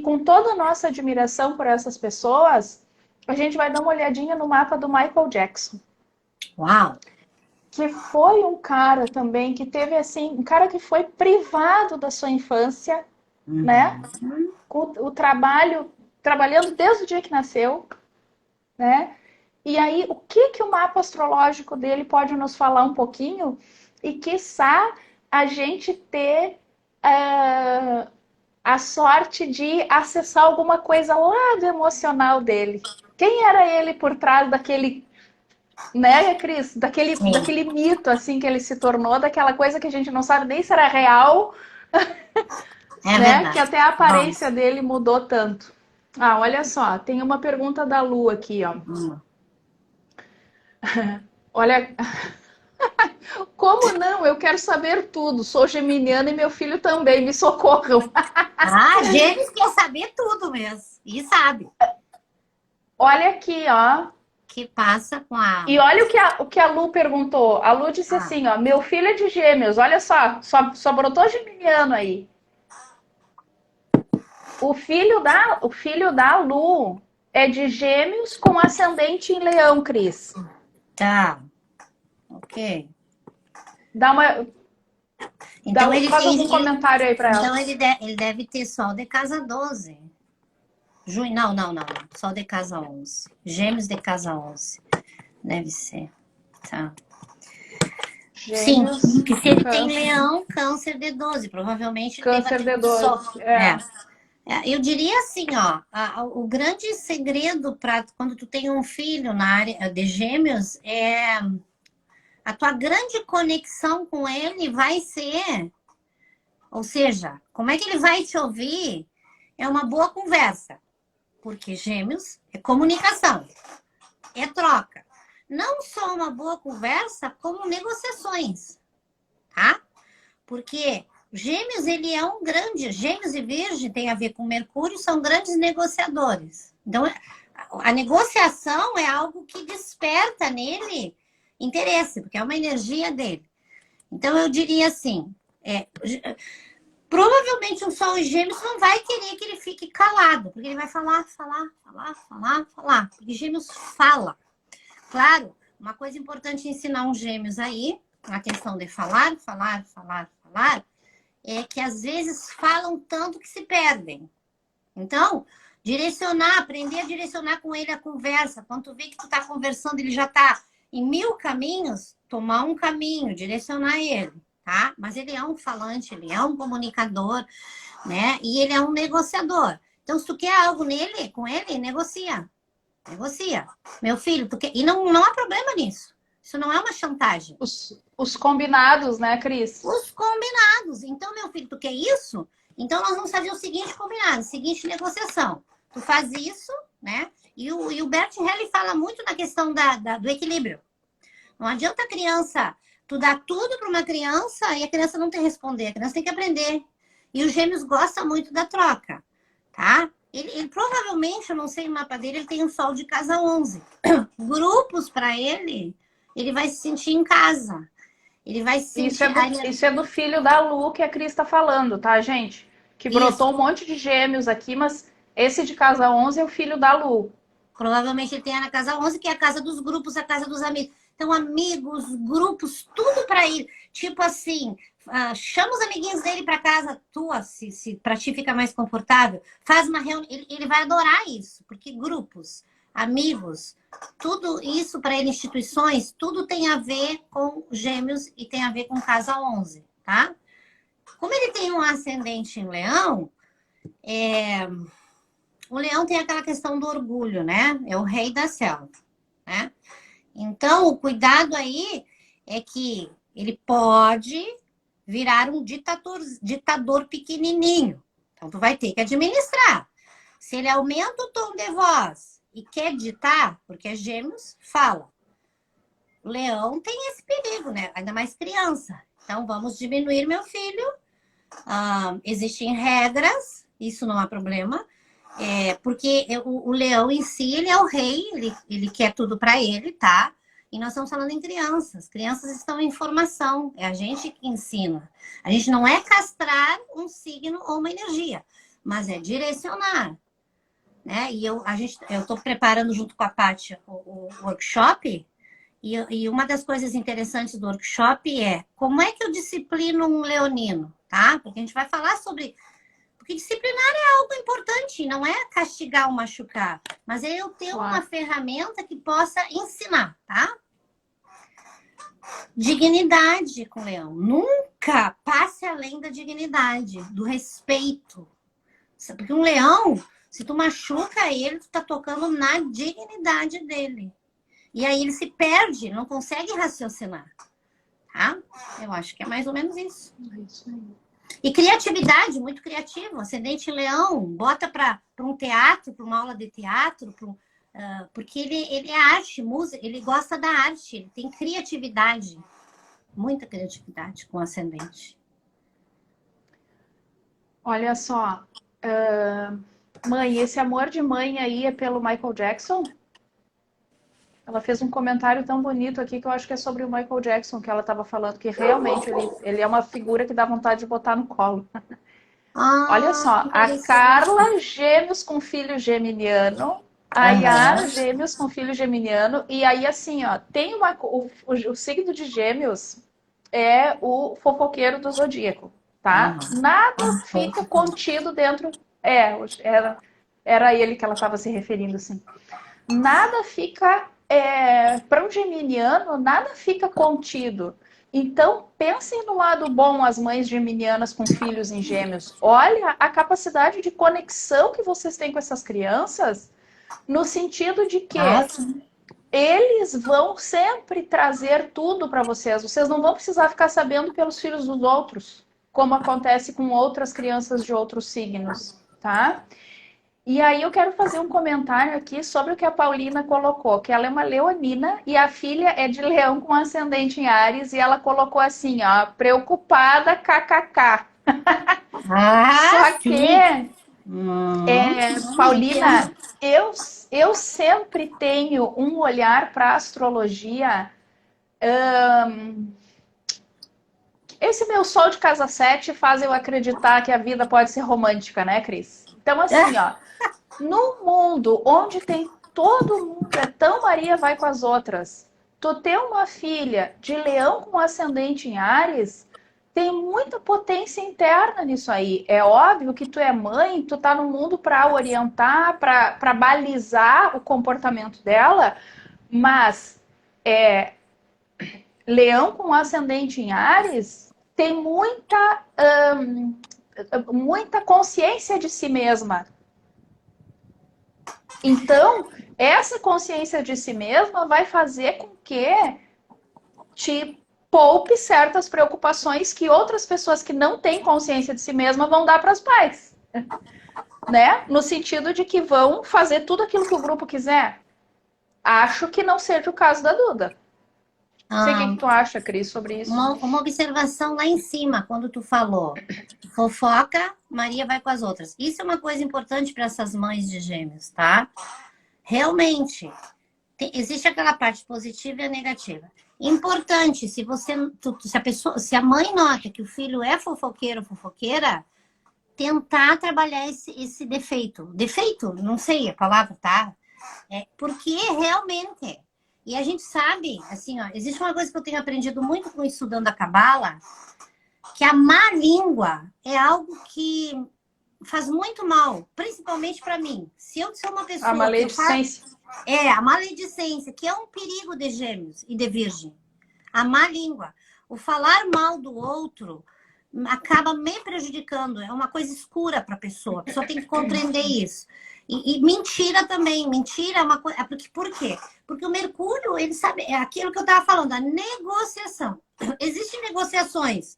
com toda a nossa admiração por essas pessoas, a gente vai dar uma olhadinha no mapa do Michael Jackson. Uau! Que foi um cara também que teve, assim, um cara que foi privado da sua infância, né? Com o trabalhando desde o dia que nasceu, né? E aí, o que o mapa astrológico dele pode nos falar um pouquinho? E, quiçá, a gente ter a sorte de acessar alguma coisa lá do emocional dele. Quem era ele por trás daquele, né, Cris? Daquele mito, assim, que ele se tornou, daquela coisa que a gente não sabe nem se era real, É né? Que verdade. até a aparência Vamos. dele mudou tanto. Ah, olha só, tem uma pergunta da Lu aqui, ó. Olha, como não? Eu quero saber tudo. Sou geminiana e meu filho também. Me socorram. Ah, Gêmeos quer saber tudo mesmo. E sabe. Olha aqui, ó. Que passa com a... E olha o que a Lu perguntou. A Lu disse Ah, assim, ó. Meu filho é de gêmeos. Olha só brotou geminiano aí. O filho da Lu é de gêmeos com ascendente em leão, Cris. tá. Ok. Dá uma, Então ele faz tem... algum comentário aí para ela. Então ele deve ter Sol de casa 12. Junho, não. Sol de casa 11. Gêmeos de casa 11. Deve ser. Tá. Gêmeos, Sim, porque se ele tem câncer, Leão, Câncer de 12. Provavelmente ele deva câncer ter de Sol. 12. É. Eu diria assim, ó, o grande segredo para quando tu tem um filho na área de gêmeos é a tua grande conexão com ele vai ser, ou seja, como é que ele vai te ouvir? É uma boa conversa, porque gêmeos é comunicação, é troca. Não só uma boa conversa, como negociações, tá? Porque Gêmeos, ele é um grande... Gêmeos e Virgem tem a ver com Mercúrio, são grandes negociadores. Então, a negociação é algo que desperta nele interesse, porque é uma energia dele. Então, eu diria assim, provavelmente um Sol em Gêmeos não vai querer que ele fique calado, porque ele vai falar. Porque Gêmeos fala. Claro, uma coisa importante ensinar um Gêmeos aí, a questão de falar, é que às vezes falam tanto que se perdem. Então, aprender a direcionar com ele a conversa. Quando tu vê que tu tá conversando, ele já tá em 1000 caminhos, tomar um caminho, direcionar ele, tá? Mas ele é um falante, ele é um comunicador, né? E ele é um negociador. Então, se tu quer algo com ele, negocia. Negocia. Meu filho, tu quer... E não há problema nisso. Isso não é uma chantagem. Os combinados, né, Cris? Os combinados. Então, meu filho, tu quer isso? Então, nós vamos fazer o seguinte combinado, seguinte negociação. Tu faz isso, né? E o Bert Helly fala muito na questão do equilíbrio. Não adianta a criança, tu dá tudo para uma criança e a criança não tem que responder. A criança tem que aprender. E os Gêmeos gostam muito da troca, tá? Ele provavelmente, eu não sei o mapa dele, ele tem um Sol de casa 11. Grupos para ele vai se sentir em casa. Ele vai se sentir... Isso é do filho da Lu que a Cris está falando, tá, gente? Que brotou um monte de gêmeos aqui, mas esse de casa 11 é o filho da Lu. Provavelmente ele tem na casa 11, que é a casa dos grupos, a casa dos amigos. Então, amigos, grupos, tudo para ir. Tipo assim, chama os amiguinhos dele para casa tua, se para ti fica mais confortável. Faz uma reunião. Ele vai adorar isso, porque grupos, amigos, tudo isso para ele, instituições, tudo tem a ver com Gêmeos e tem a ver com casa 11, tá? Como ele tem um ascendente em Leão, o Leão tem aquela questão do orgulho, né? É o rei da selva, né? Então, Então, o cuidado aí é que ele pode virar um ditador pequenininho. Então, tu vai ter que administrar. Se ele aumenta o tom de voz e quer ditar, porque é gêmeos, fala. O leão tem esse perigo, né? Ainda mais criança. Então, vamos diminuir meu filho. Existem regras, isso não há problema. Porque o leão em si, ele é o rei, ele quer tudo para ele, tá? E nós estamos falando em crianças. Crianças estão em formação, é a gente que ensina. A gente não é castrar um signo ou uma energia, mas é direcionar. Né? E eu estou preparando junto com a Pátia o workshop, e uma das coisas interessantes do workshop é como é que eu disciplino um leonino, tá? Porque a gente vai falar sobre... Porque disciplinar é algo importante, não é castigar ou machucar, mas é eu ter uma ferramenta que possa ensinar, tá? Dignidade com o leão. Nunca passe além da dignidade, do respeito. Porque um leão, se tu machuca ele, tu tá tocando na dignidade dele. E aí ele se perde, não consegue raciocinar. Tá? Eu acho que é mais ou menos isso. É isso aí. E criatividade, muito criativo. Ascendente leão, bota para um teatro, para uma aula de teatro, porque ele é arte, música, ele gosta da arte, ele tem criatividade. Muita criatividade com ascendente. Olha só, mãe, esse amor de mãe aí é pelo Michael Jackson? Ela fez um comentário tão bonito aqui que eu acho que é sobre o Michael Jackson, que ela estava falando, que realmente ele é uma figura que dá vontade de botar no colo. Olha só, a Carla, gêmeos com filho geminiano, a Yara, gêmeos com filho geminiano, e aí assim, ó, tem o signo de gêmeos é o fofoqueiro do zodíaco, tá? Nada fica contido dentro... Era ele que ela estava se referindo, assim. Nada fica... para um geminiano, nada fica contido. Então, pensem no lado bom, as mães geminianas com filhos em gêmeos. Olha a capacidade de conexão que vocês têm com essas crianças, no sentido de que eles vão sempre trazer tudo para vocês. Vocês não vão precisar ficar sabendo pelos filhos dos outros, como acontece com outras crianças de outros signos, tá? E aí eu quero fazer um comentário aqui sobre o que a Paulina colocou, que ela é uma leonina e a filha é de leão com ascendente em Áries, e ela colocou assim, ó, preocupada, kkk. Só que, Paulina, eu sempre tenho um olhar para a astrologia. Esse meu sol de casa 7 faz eu acreditar que a vida pode ser romântica, né, Cris? Então, assim, ó, no mundo onde tem todo mundo é tão Maria vai com as outras, tu ter uma filha de leão com ascendente em Áries tem muita potência interna nisso aí. É óbvio que tu é mãe, tu tá no mundo para orientar, para balizar o comportamento dela, mas leão com ascendente em Áries tem muita consciência de si mesma. Então, essa consciência de si mesma vai fazer com que te poupe certas preocupações que outras pessoas que não têm consciência de si mesma vão dar para os pais. Né? No sentido de que vão fazer tudo aquilo que o grupo quiser. Acho que não seja o caso da Duda. Não sei o que tu acha, Cris, sobre isso. Uma observação lá em cima, quando tu falou fofoca, Maria vai com as outras. Isso é uma coisa importante para essas mães de gêmeos, tá? Realmente, existe aquela parte positiva e a negativa. Importante, se a mãe nota que o filho é fofoqueiro ou fofoqueira, tentar trabalhar esse defeito. Defeito, não sei a palavra, tá? Porque realmente... E a gente sabe, assim, ó, existe uma coisa que eu tenho aprendido muito com estudando a Cabala, que a má língua é algo que faz muito mal, principalmente para mim. Se eu sou uma pessoa... A maledicência. A maledicência, que é um perigo de gêmeos e de virgem. A má língua. O falar mal do outro acaba me prejudicando. É uma coisa escura para a pessoa. A pessoa tem que compreender isso. E mentira também. Mentira é uma coisa. Por quê? Porque o Mercúrio, ele sabe, é aquilo que eu estava falando, a negociação. Existem negociações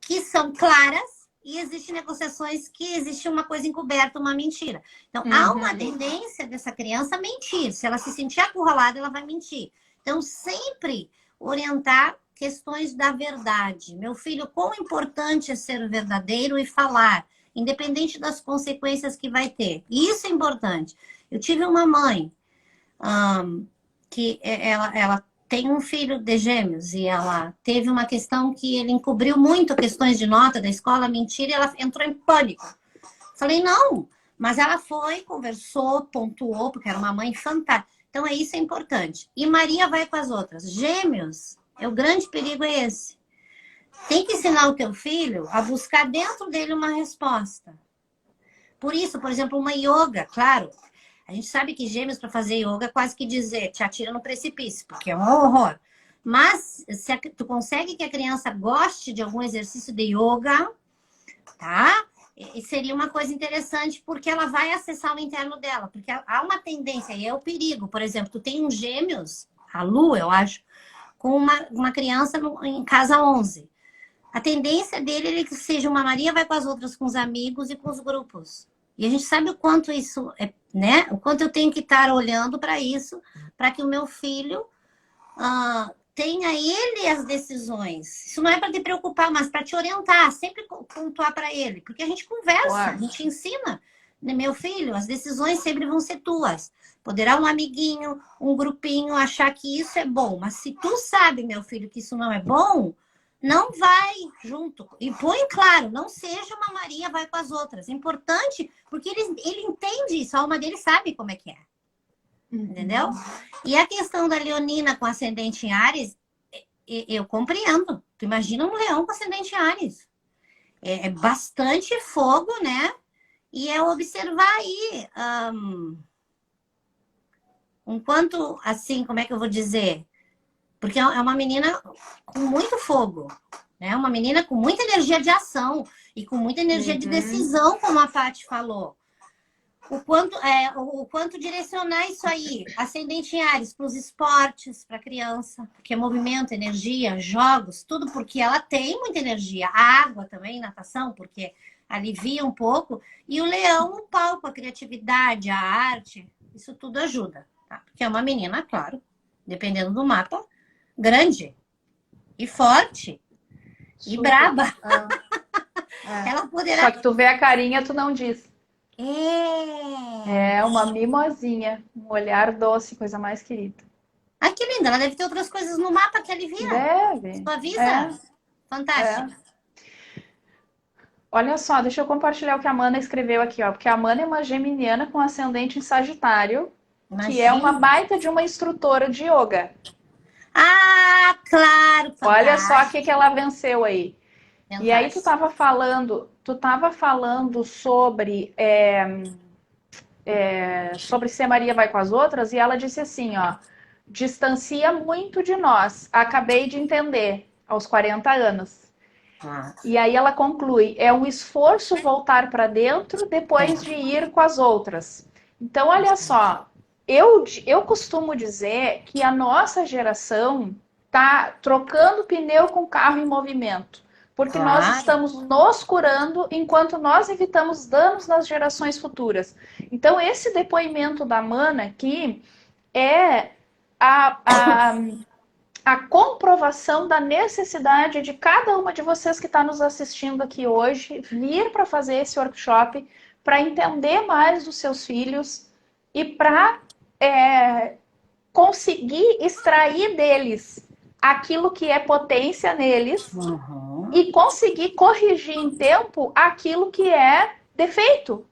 que são claras e existem negociações que existe uma coisa encoberta, uma mentira. Então, há uma tendência dessa criança a mentir. Se ela se sentir acurralada, ela vai mentir. Então, sempre orientar questões da verdade. Meu filho, quão importante é ser verdadeiro e falar, independente das consequências que vai ter. Isso é importante. Eu tive uma mãe que ela tem um filho de gêmeos e ela teve uma questão que ele encobriu muito questões de nota da escola, mentira, e ela entrou em pânico. Falei, não, mas ela foi, conversou, pontuou, porque era uma mãe fantástica. Então, isso é importante. E Maria vai com as outras. Gêmeos, o grande perigo é esse. Tem que ensinar o teu filho a buscar dentro dele uma resposta. Por isso, por exemplo, uma yoga, claro. A gente sabe que gêmeos para fazer yoga é quase que dizer, te atira no precipício, porque é um horror. Mas se tu consegue que a criança goste de algum exercício de yoga, tá? E seria uma coisa interessante, porque ela vai acessar o interno dela. Porque há uma tendência, e é o perigo. Por exemplo, tu tem um gêmeos, a Lu, eu acho, com uma criança em casa 11. A tendência dele é que seja uma Maria, vai com as outras, com os amigos e com os grupos. E a gente sabe o quanto isso é, né? O quanto eu tenho que estar olhando para isso, para que o meu filho tenha ele as decisões. Isso não é para te preocupar, mas para te orientar, sempre pontuar para ele. Porque a gente conversa, Claro. a gente ensina. Meu filho, as decisões sempre vão ser tuas. Poderá um amiguinho, um grupinho achar que isso é bom. Mas se tu sabe, meu filho, que isso não é bom, não vai junto. E põe claro, não seja uma Maria vai com as outras. É importante, porque ele entende isso. A alma dele sabe como é que é. Entendeu? E a questão da leonina com ascendente em Áries, eu compreendo. Tu imagina um leão com ascendente em Áries. É bastante fogo, né? E é observar aí um quanto, assim, como é que eu vou dizer? Porque é uma menina com muito fogo, né? Uma menina com muita energia de ação e com muita energia de decisão, como a Paty falou. O quanto direcionar isso aí, ascendente em Áries, para os esportes, para a criança, porque é movimento, energia, jogos, tudo porque ela tem muita energia. A água também, natação, porque alivia um pouco. E o leão, o palco, a criatividade, a arte, isso tudo ajuda. Tá? Porque é uma menina, claro, dependendo do mapa, grande e forte e braba. Ela poderá... Só que tu vê a carinha, tu não diz. É uma mimosinha, um olhar doce, coisa mais querida. Ai, que linda. Ela deve ter outras coisas no mapa que alivia. Deve. Suaviza. Fantástico. Olha só, deixa eu compartilhar o que a Amanda escreveu aqui, ó. Porque a Amanda é uma geminiana com ascendente em Sagitário, que é uma baita de uma instrutora de yoga. Ah, claro. Fantástico. Olha só o que ela venceu aí. Fantástico. E aí tu tava falando sobre sobre ser Maria vai com as outras, e ela disse assim, ó, distancia muito de nós, acabei de entender, aos 40 anos. E aí ela conclui, é um esforço voltar para dentro depois de ir com as outras. Então, olha só, eu costumo dizer que a nossa geração tá trocando pneu com carro em movimento. Porque nós estamos nos curando enquanto nós evitamos danos nas gerações futuras. Então, esse depoimento da Mana aqui é a comprovação da necessidade de cada uma de vocês que está nos assistindo aqui hoje vir para fazer esse workshop, para entender mais dos seus filhos e para conseguir extrair deles aquilo que é potência neles e conseguir corrigir em tempo aquilo que é defeito.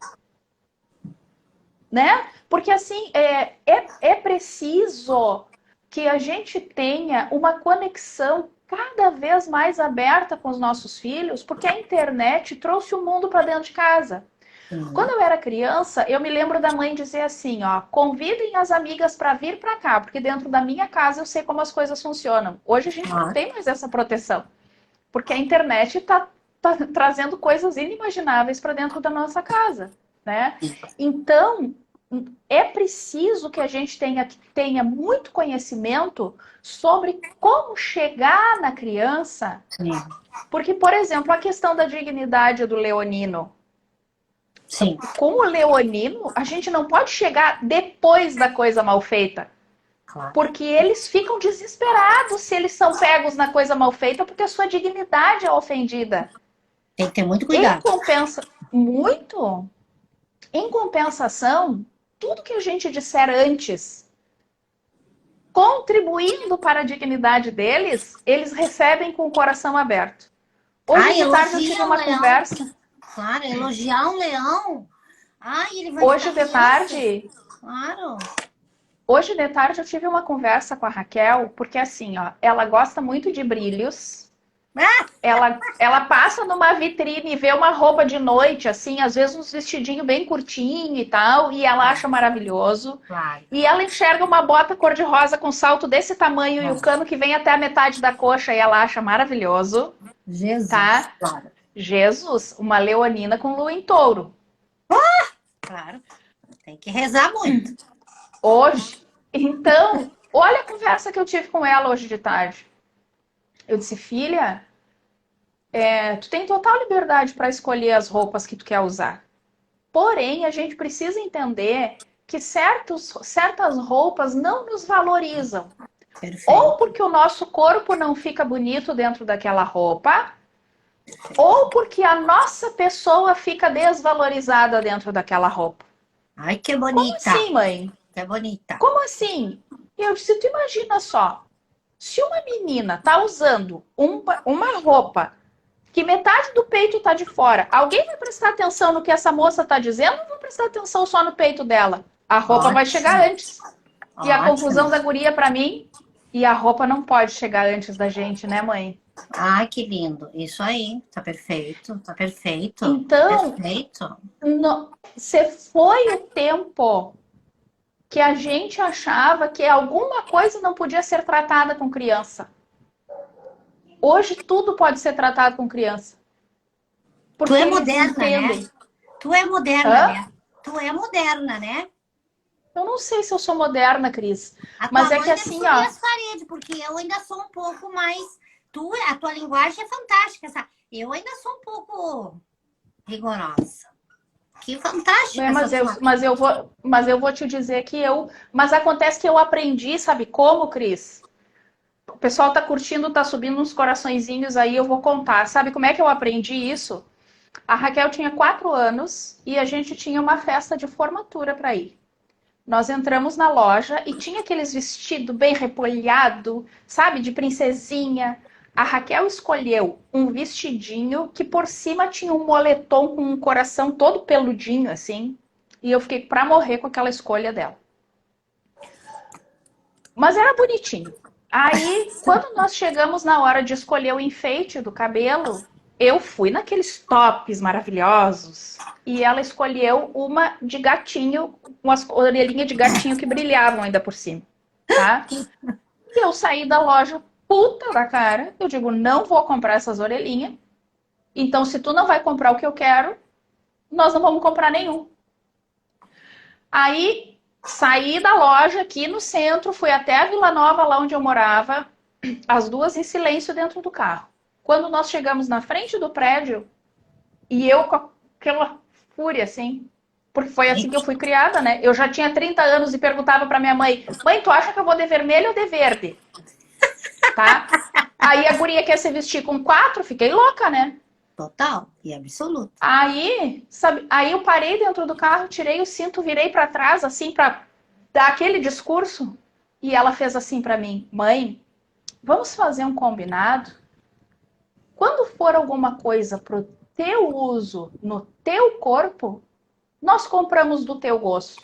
Né? Porque assim, é preciso que a gente tenha uma conexão cada vez mais aberta com os nossos filhos, porque a internet trouxe o mundo para dentro de casa. Quando eu era criança, eu me lembro da mãe dizer assim, ó, convidem as amigas para vir para cá, porque dentro da minha casa eu sei como as coisas funcionam. Hoje a gente não tem mais essa proteção, porque a internet está trazendo coisas inimagináveis para dentro da nossa casa. né? Então, é preciso que a gente tenha muito conhecimento sobre como chegar na criança, Sim. porque, por exemplo, a questão da dignidade do leonino. Sim. Com o leonino, a gente não pode chegar depois da coisa mal feita. Claro. Porque eles ficam desesperados se eles são pegos na coisa mal feita, porque a sua dignidade é ofendida. Tem que ter muito Em cuidado. muito. Em compensação, tudo que a gente disser antes, contribuindo para a dignidade deles, eles recebem com o coração aberto. Hoje de tarde eu tive uma conversa. Claro, elogiar um leão. Ai, ele vai Hoje ficar de tarde. Claro. Hoje de tarde eu tive uma conversa com a Raquel, porque assim, ó, ela gosta muito de brilhos. Ela passa numa vitrine e vê uma roupa de noite, assim, às vezes uns vestidinhos bem curtinho e tal, e ela acha maravilhoso. Claro. E ela enxerga uma bota cor-de-rosa com salto desse tamanho e o cano que vem até a metade da coxa, e ela acha maravilhoso. Jesus. Tá? Claro. Jesus, uma leonina com lua em touro. Claro. Tem que rezar muito. Hoje. Então, olha a conversa que eu tive com ela hoje de tarde. Eu disse, filha, tu tem total liberdade para escolher as roupas que tu quer usar. Porém, a gente precisa entender que certas roupas não nos valorizam. Perfeito. Ou porque o nosso corpo não fica bonito dentro daquela roupa, ou porque a nossa pessoa fica desvalorizada dentro daquela roupa. Ai, que bonita. Como assim, mãe? Que bonita. Como assim? Eu disse, tu imagina só, se uma menina tá usando uma roupa que metade do peito tá de fora, alguém vai prestar atenção no que essa moça tá dizendo ou vai prestar atenção só no peito dela? A roupa vai chegar antes. E a conclusão da guria para mim, e a roupa não pode chegar antes da gente, né, mãe? Ai, que lindo. Isso aí. Tá perfeito. Tá perfeito. Então, perfeito. Você foi o tempo que a gente achava que alguma coisa não podia ser tratada com criança. Hoje tudo pode ser tratado com criança. Porque tu é eles moderna, entendem. né? Tu é moderna, né? Tu é moderna, né? Eu não sei se eu sou moderna, Cris. Mas é que assim, ó. As paredes, porque eu ainda sou um pouco mais. A tua linguagem é fantástica, sabe? Eu ainda sou um pouco rigorosa. Que fantástica. Mas eu vou te dizer que Mas acontece que eu aprendi, sabe como, Cris? O pessoal tá curtindo, tá subindo uns coraçõezinhos aí, eu vou contar. Sabe como é que eu aprendi isso? A Raquel tinha 4 anos e a gente tinha uma festa de formatura para ir. Nós entramos na loja e tinha aqueles vestidos bem repolhado, sabe, de princesinha. A Raquel escolheu um vestidinho que por cima tinha um moletom com um coração todo peludinho, assim. E eu fiquei pra morrer com aquela escolha dela. Mas era bonitinho. Aí, quando nós chegamos na hora de escolher o enfeite do cabelo, eu fui naqueles tops maravilhosos e ela escolheu uma de gatinho, umas orelhinhas de gatinho que brilhavam ainda por cima, tá? E eu saí da loja puta da cara, eu digo, não vou comprar essas orelhinhas, então se tu não vai comprar o que eu quero, nós não vamos comprar nenhum. Aí saí da loja aqui no centro, fui até a Vila Nova, lá onde eu morava, as duas em silêncio dentro do carro. Quando nós chegamos na frente do prédio, e eu com aquela fúria, assim, porque foi assim que eu fui criada, né? Eu já tinha 30 anos e perguntava pra minha mãe, mãe, tu acha que eu vou de vermelho ou de verde? Tá? Aí a guria quer se vestir com 4, fiquei louca, né? Total e absoluto. Aí, sabe, aí eu parei dentro do carro, tirei o cinto, virei pra trás, assim, pra dar aquele discurso. E ela fez assim pra mim, mãe, vamos fazer um combinado? Quando for alguma coisa pro teu uso no teu corpo, nós compramos do teu gosto.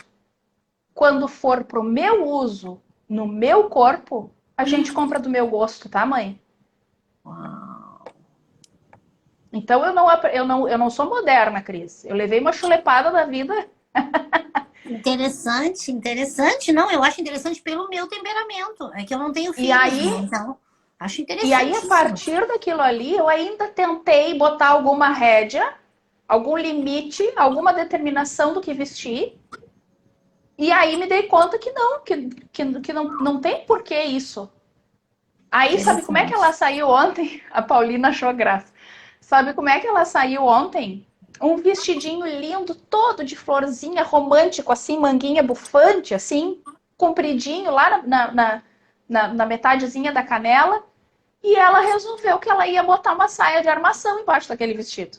Quando for pro meu uso no meu corpo, a gente compra do meu gosto, tá, mãe? Uau. Então eu não sou moderna, Cris. Eu levei uma chulepada da vida. Interessante, interessante. Não, eu acho interessante pelo meu temperamento. É que eu não tenho filhos, E aí, né? Então, acho interessante. e aí, a partir daquilo ali, eu ainda tentei botar alguma rédea algum limite, alguma determinação do que vestir. E aí me dei conta que não, que não tem porquê isso. Aí, sabe como é que ela Interessante. saiu ontem? A Paulina achou graça. Sabe como é que ela saiu ontem? Um vestidinho lindo, todo de florzinha, romântico, assim, manguinha bufante, assim, compridinho, lá na metadezinha da canela. E ela resolveu que ela ia botar uma saia de armação embaixo daquele vestido.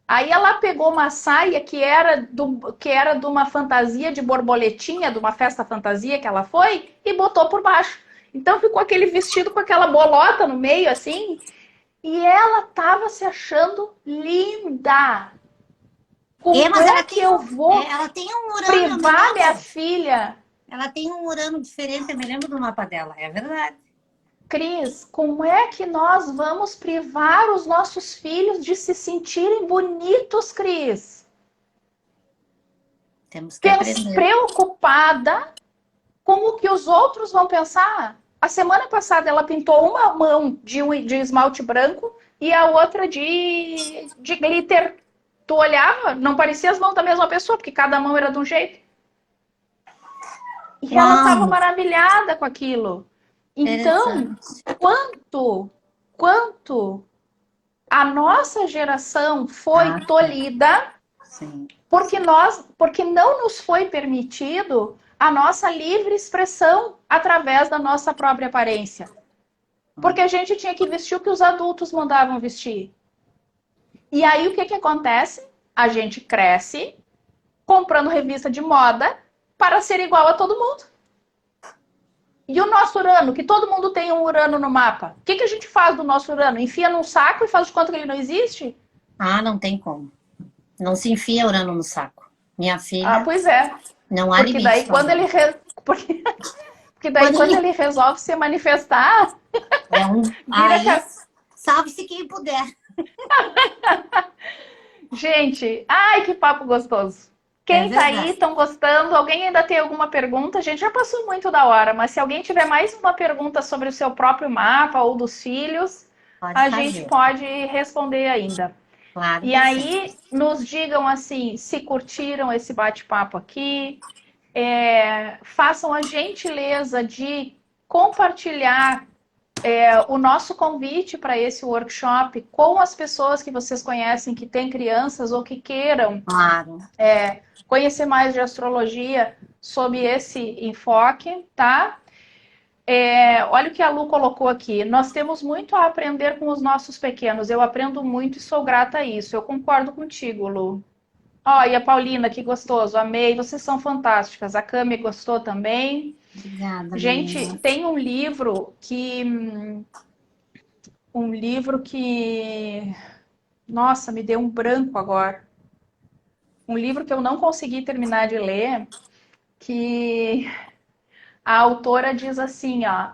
Aí ela pegou uma saia que era de uma fantasia de borboletinha, de uma festa fantasia que ela foi, e botou por baixo. Então ficou aquele vestido com aquela bolota no meio, assim, e ela tava se achando linda. Como Mas é que eu vou ela tem um Urano, eu me privar minha lembro. filha? Ela tem um Urano diferente, eu me lembro do mapa dela, é verdade. Cris, como é que nós vamos privar os nossos filhos de se sentirem bonitos, Cris? Temos que aprender. Preocupada com o que os outros vão pensar. A semana passada ela pintou uma mão de esmalte branco e a outra de glitter. Tu olhava, não parecia as mãos da mesma pessoa, porque cada mão era de um jeito. E ela Uau, estava maravilhada com aquilo. Então, interessante. quanto a nossa geração foi Ah, tolhida sim. porque não nos foi permitido a nossa livre expressão através da nossa própria aparência. Porque a gente tinha que vestir o que os adultos mandavam vestir. E aí o que acontece? A gente cresce comprando revista de moda para ser igual a todo mundo. E o nosso Urano, que todo mundo tem um Urano no mapa. O que a gente faz do nosso Urano? Enfia num saco e faz de conta que ele não existe? Ah, não tem como. Não se enfia Urano no saco. Minha Ah, filha, pois é. não há Porque limites daí para quando ele Urano. re... porque... porque daí Quando quando ele ele resolve se manifestar, é um. vira Aí, salve-se quem puder. gente, ai que papo gostoso. É Quem tá aí, verdade. estão gostando? Alguém ainda tem alguma pergunta? A gente já passou muito da hora, mas se alguém tiver mais uma pergunta sobre o seu próprio mapa ou dos filhos, Pode a gente fazer. pode responder ainda. Claro E que sim. aí, nos digam assim, se curtiram esse bate-papo aqui, façam a gentileza de compartilhar o nosso convite para esse workshop com as pessoas que vocês conhecem que têm crianças ou que queiram Claro. conhecer mais de astrologia sob esse enfoque, tá? Olha o que a Lu colocou aqui. Nós temos muito a aprender com os nossos pequenos. Eu aprendo muito e sou grata a isso. Eu concordo contigo, Lu. Ó, e a Paulina, que gostoso, amei. Vocês são fantásticas. A Cami gostou também. Obrigada, Gente, menina. tem um livro que, nossa, me deu um branco agora. Um livro que eu não consegui terminar de ler, que a autora diz assim, ó,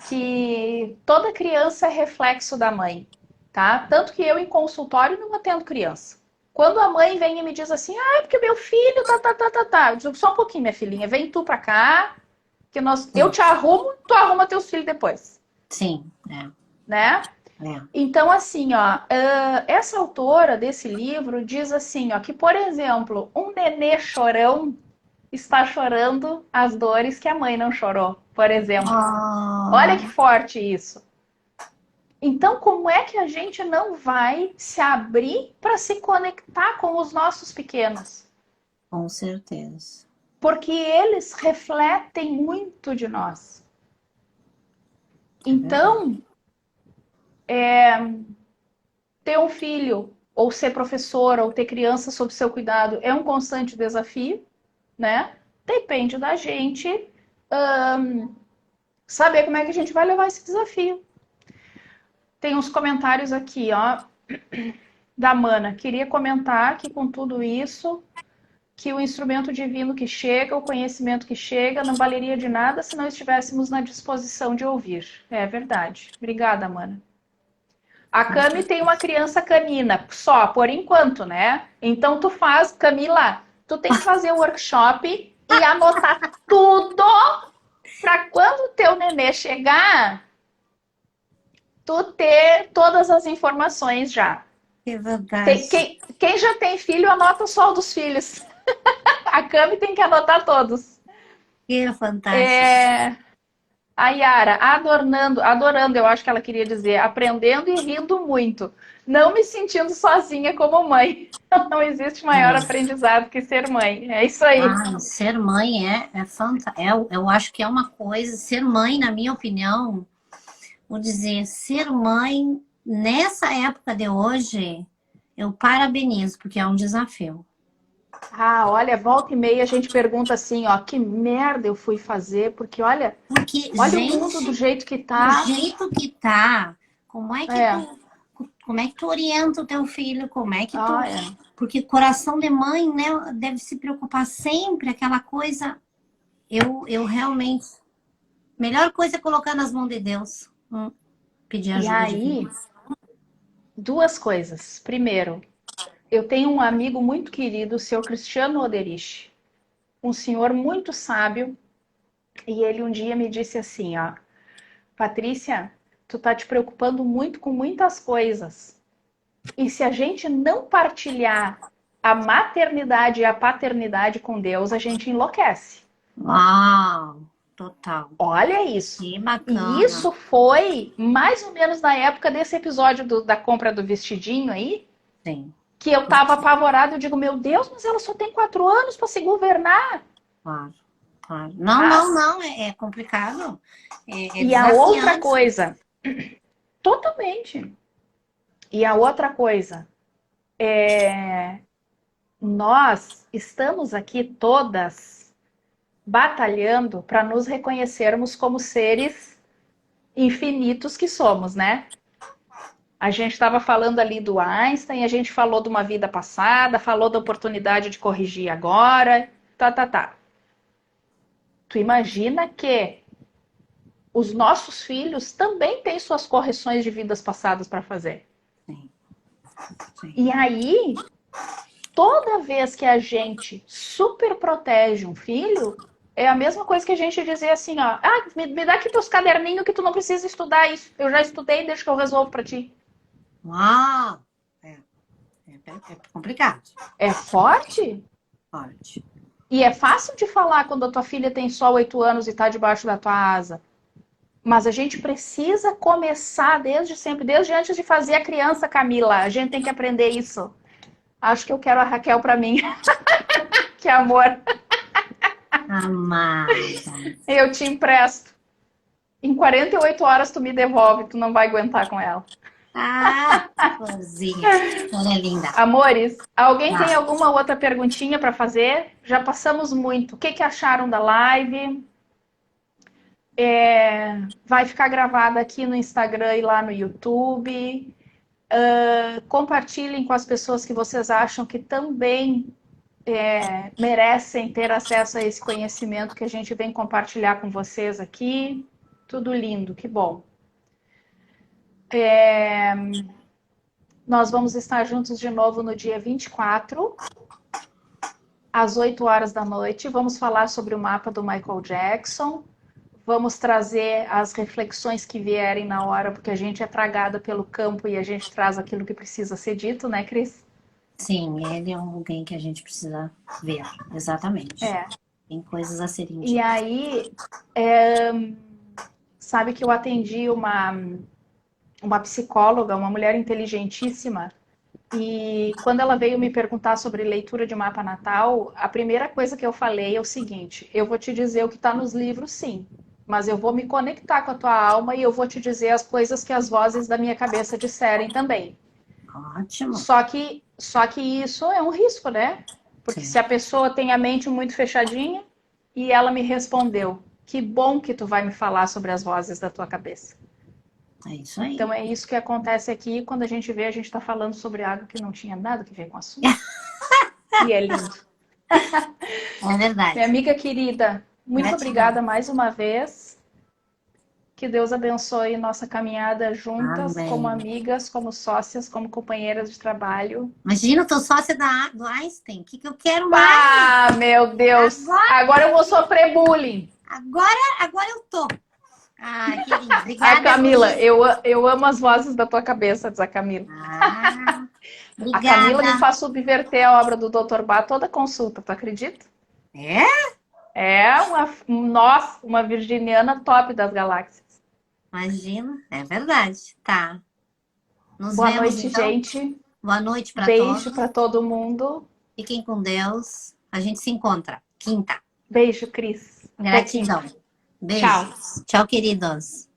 que toda criança é reflexo da mãe, tá? Tanto que eu em consultório não atendo criança. Quando a mãe vem e me diz assim, ah, porque meu filho tá. Eu digo, só um pouquinho, minha filhinha, vem tu pra cá, que eu Sim, te arrumo, tu arruma teus filhos depois, sim, né? é. Então, assim, ó, essa autora desse livro diz assim, ó, que, por exemplo, um nenê chorão está chorando as dores que a mãe não chorou, por exemplo. Olha que Oh, forte isso. Então, como é que a gente não vai se abrir para se conectar com os nossos pequenos? com certeza. Porque eles refletem muito de nós. É verdade. Então, ter um filho, ou ser professora, ou ter criança sob seu cuidado é um constante desafio, né? Depende da gente saber como é que a gente vai levar esse desafio. Tem uns comentários aqui, ó, da Mana. Queria comentar que com tudo isso, que o instrumento divino que chega, o conhecimento que chega, não valeria de nada se não estivéssemos na disposição de ouvir. É verdade. Obrigada, Mana. A Com Cami tem uma certeza. criança canina, só por enquanto, né? Então tu faz, Camila, tu tem que fazer o workshop e anotar tudo para quando o teu nenê chegar, tu ter todas as informações já. Que verdade. Quem já tem filho, anota só o dos filhos. A Cami tem que anotar todos. Que fantástico. É, a Yara, adorando, eu acho que ela queria dizer, aprendendo e rindo muito. Não me sentindo sozinha como mãe. Não existe maior aprendizado que ser mãe. É isso aí. Ser mãe é fantástico. Eu acho que é uma coisa. Ser mãe, na minha opinião, vou dizer, ser mãe nessa época de hoje, eu parabenizo, porque é um desafio. Ah, olha, volta e meia a gente pergunta assim, ó, que merda eu fui fazer? Porque Porque, olha o mundo do gente, jeito que do tá. jeito que tá, como é que É, tu orienta o teu filho? Como é que tu. é. Porque coração de mãe, né, deve se preocupar sempre, aquela coisa. Eu realmente. Melhor coisa é colocar nas mãos de Deus. Pedir E ajuda de aí, Deus. duas coisas. Primeiro, eu tenho um amigo muito querido, o seu Cristiano Oderich, um senhor muito sábio, e ele um dia me disse assim, ó, Patrícia, tu tá te preocupando muito com muitas coisas. E se a gente não partilhar a maternidade e a paternidade com Deus, a gente enlouquece. Uau! Total. Olha isso. Que E bacana. isso foi mais ou menos na época desse episódio da compra do vestidinho aí, Sim, que eu tava apavorada. Eu digo, meu Deus, mas ela só tem 4 anos para se governar. claro, claro. Não, não, Mas, não. É complicado. É e a outra desafiante. coisa, totalmente. E a outra coisa, nós estamos aqui todas batalhando para nos reconhecermos como seres infinitos que somos, né? A gente estava falando ali do Einstein, a gente falou de uma vida passada, falou da oportunidade de corrigir agora, tá. Tu imagina que os nossos filhos também têm suas correções de vidas passadas para fazer. Sim, sim. E aí, toda vez que a gente super protege um filho, é a mesma coisa que a gente dizer assim, ó, me dá aqui teus caderninhos que tu não precisa estudar isso. Eu já estudei, deixa que eu resolvo para ti. Uau! É complicado. É forte? Forte. E é fácil de falar quando a tua filha tem só 8 anos e está debaixo da tua asa. Mas a gente precisa começar desde sempre, desde antes de fazer a criança, Camila. A gente tem que aprender isso. Acho que eu quero a Raquel para mim. Que amor. Amada. Eu te empresto. Em 48 horas tu me devolve, tu não vai aguentar com ela. Ah, florzinha. Ela é linda. Amores, alguém tem Ah, alguma outra perguntinha para fazer? Já passamos muito. O que acharam da live? Vai ficar gravada aqui no Instagram e lá no YouTube. Compartilhem com as pessoas que vocês acham que também merecem ter acesso a esse conhecimento que a gente vem compartilhar com vocês aqui. Tudo lindo, que bom. Nós vamos estar juntos de novo no dia 24, às 8 horas da noite. Vamos falar sobre o mapa do Michael Jackson. Vamos trazer as reflexões que vierem na hora, porque a gente é tragada pelo campo e a gente traz aquilo que precisa ser dito, né, Cris? sim, ele é alguém que a gente precisa ver. Exatamente. É. Tem coisas a serem E ditas. aí, sabe que eu atendi uma psicóloga, uma mulher inteligentíssima, e quando ela veio me perguntar sobre leitura de mapa natal, a primeira coisa que eu falei é o seguinte: eu vou te dizer o que está nos livros, sim, mas eu vou me conectar com a tua alma e eu vou te dizer as coisas que as vozes da minha cabeça disserem também. Ótimo. Só que isso é um risco, né? Porque Sim. se a pessoa tem a mente muito fechadinha, e ela me respondeu: que bom que tu vai me falar sobre as vozes da tua cabeça. É isso aí. Então é isso que acontece aqui. Quando a gente vê, a gente está falando sobre algo que não tinha nada a ver com o assunto. E é lindo. É verdade. Minha amiga querida, muito Gratidão. obrigada mais uma vez. Que Deus abençoe nossa caminhada juntas, Amém. como amigas, como sócias, como companheiras de trabalho. Imagina, eu tô sócia do Einstein. O que eu quero mais? Ah, meu Deus! Agora eu vou sofrer bullying. Agora eu tô. Ah, que lindo. A Obrigada, Camila, Luiz. eu amo as vozes da tua cabeça, diz a Camila. Ah, A Camila me obrigada. faz subverter a obra do Dr. Bá toda consulta, tu acredita? É? É uma virginiana top das galáxias. Imagina, é verdade. Tá. Nos Boa vemos noite, então. gente. Boa noite para Beijo para todos. todo mundo. Fiquem com Deus. A gente se encontra quinta. Beijo, Cris. Até Gratidão. quinta. Tchau. Beijos. Tchau, queridos.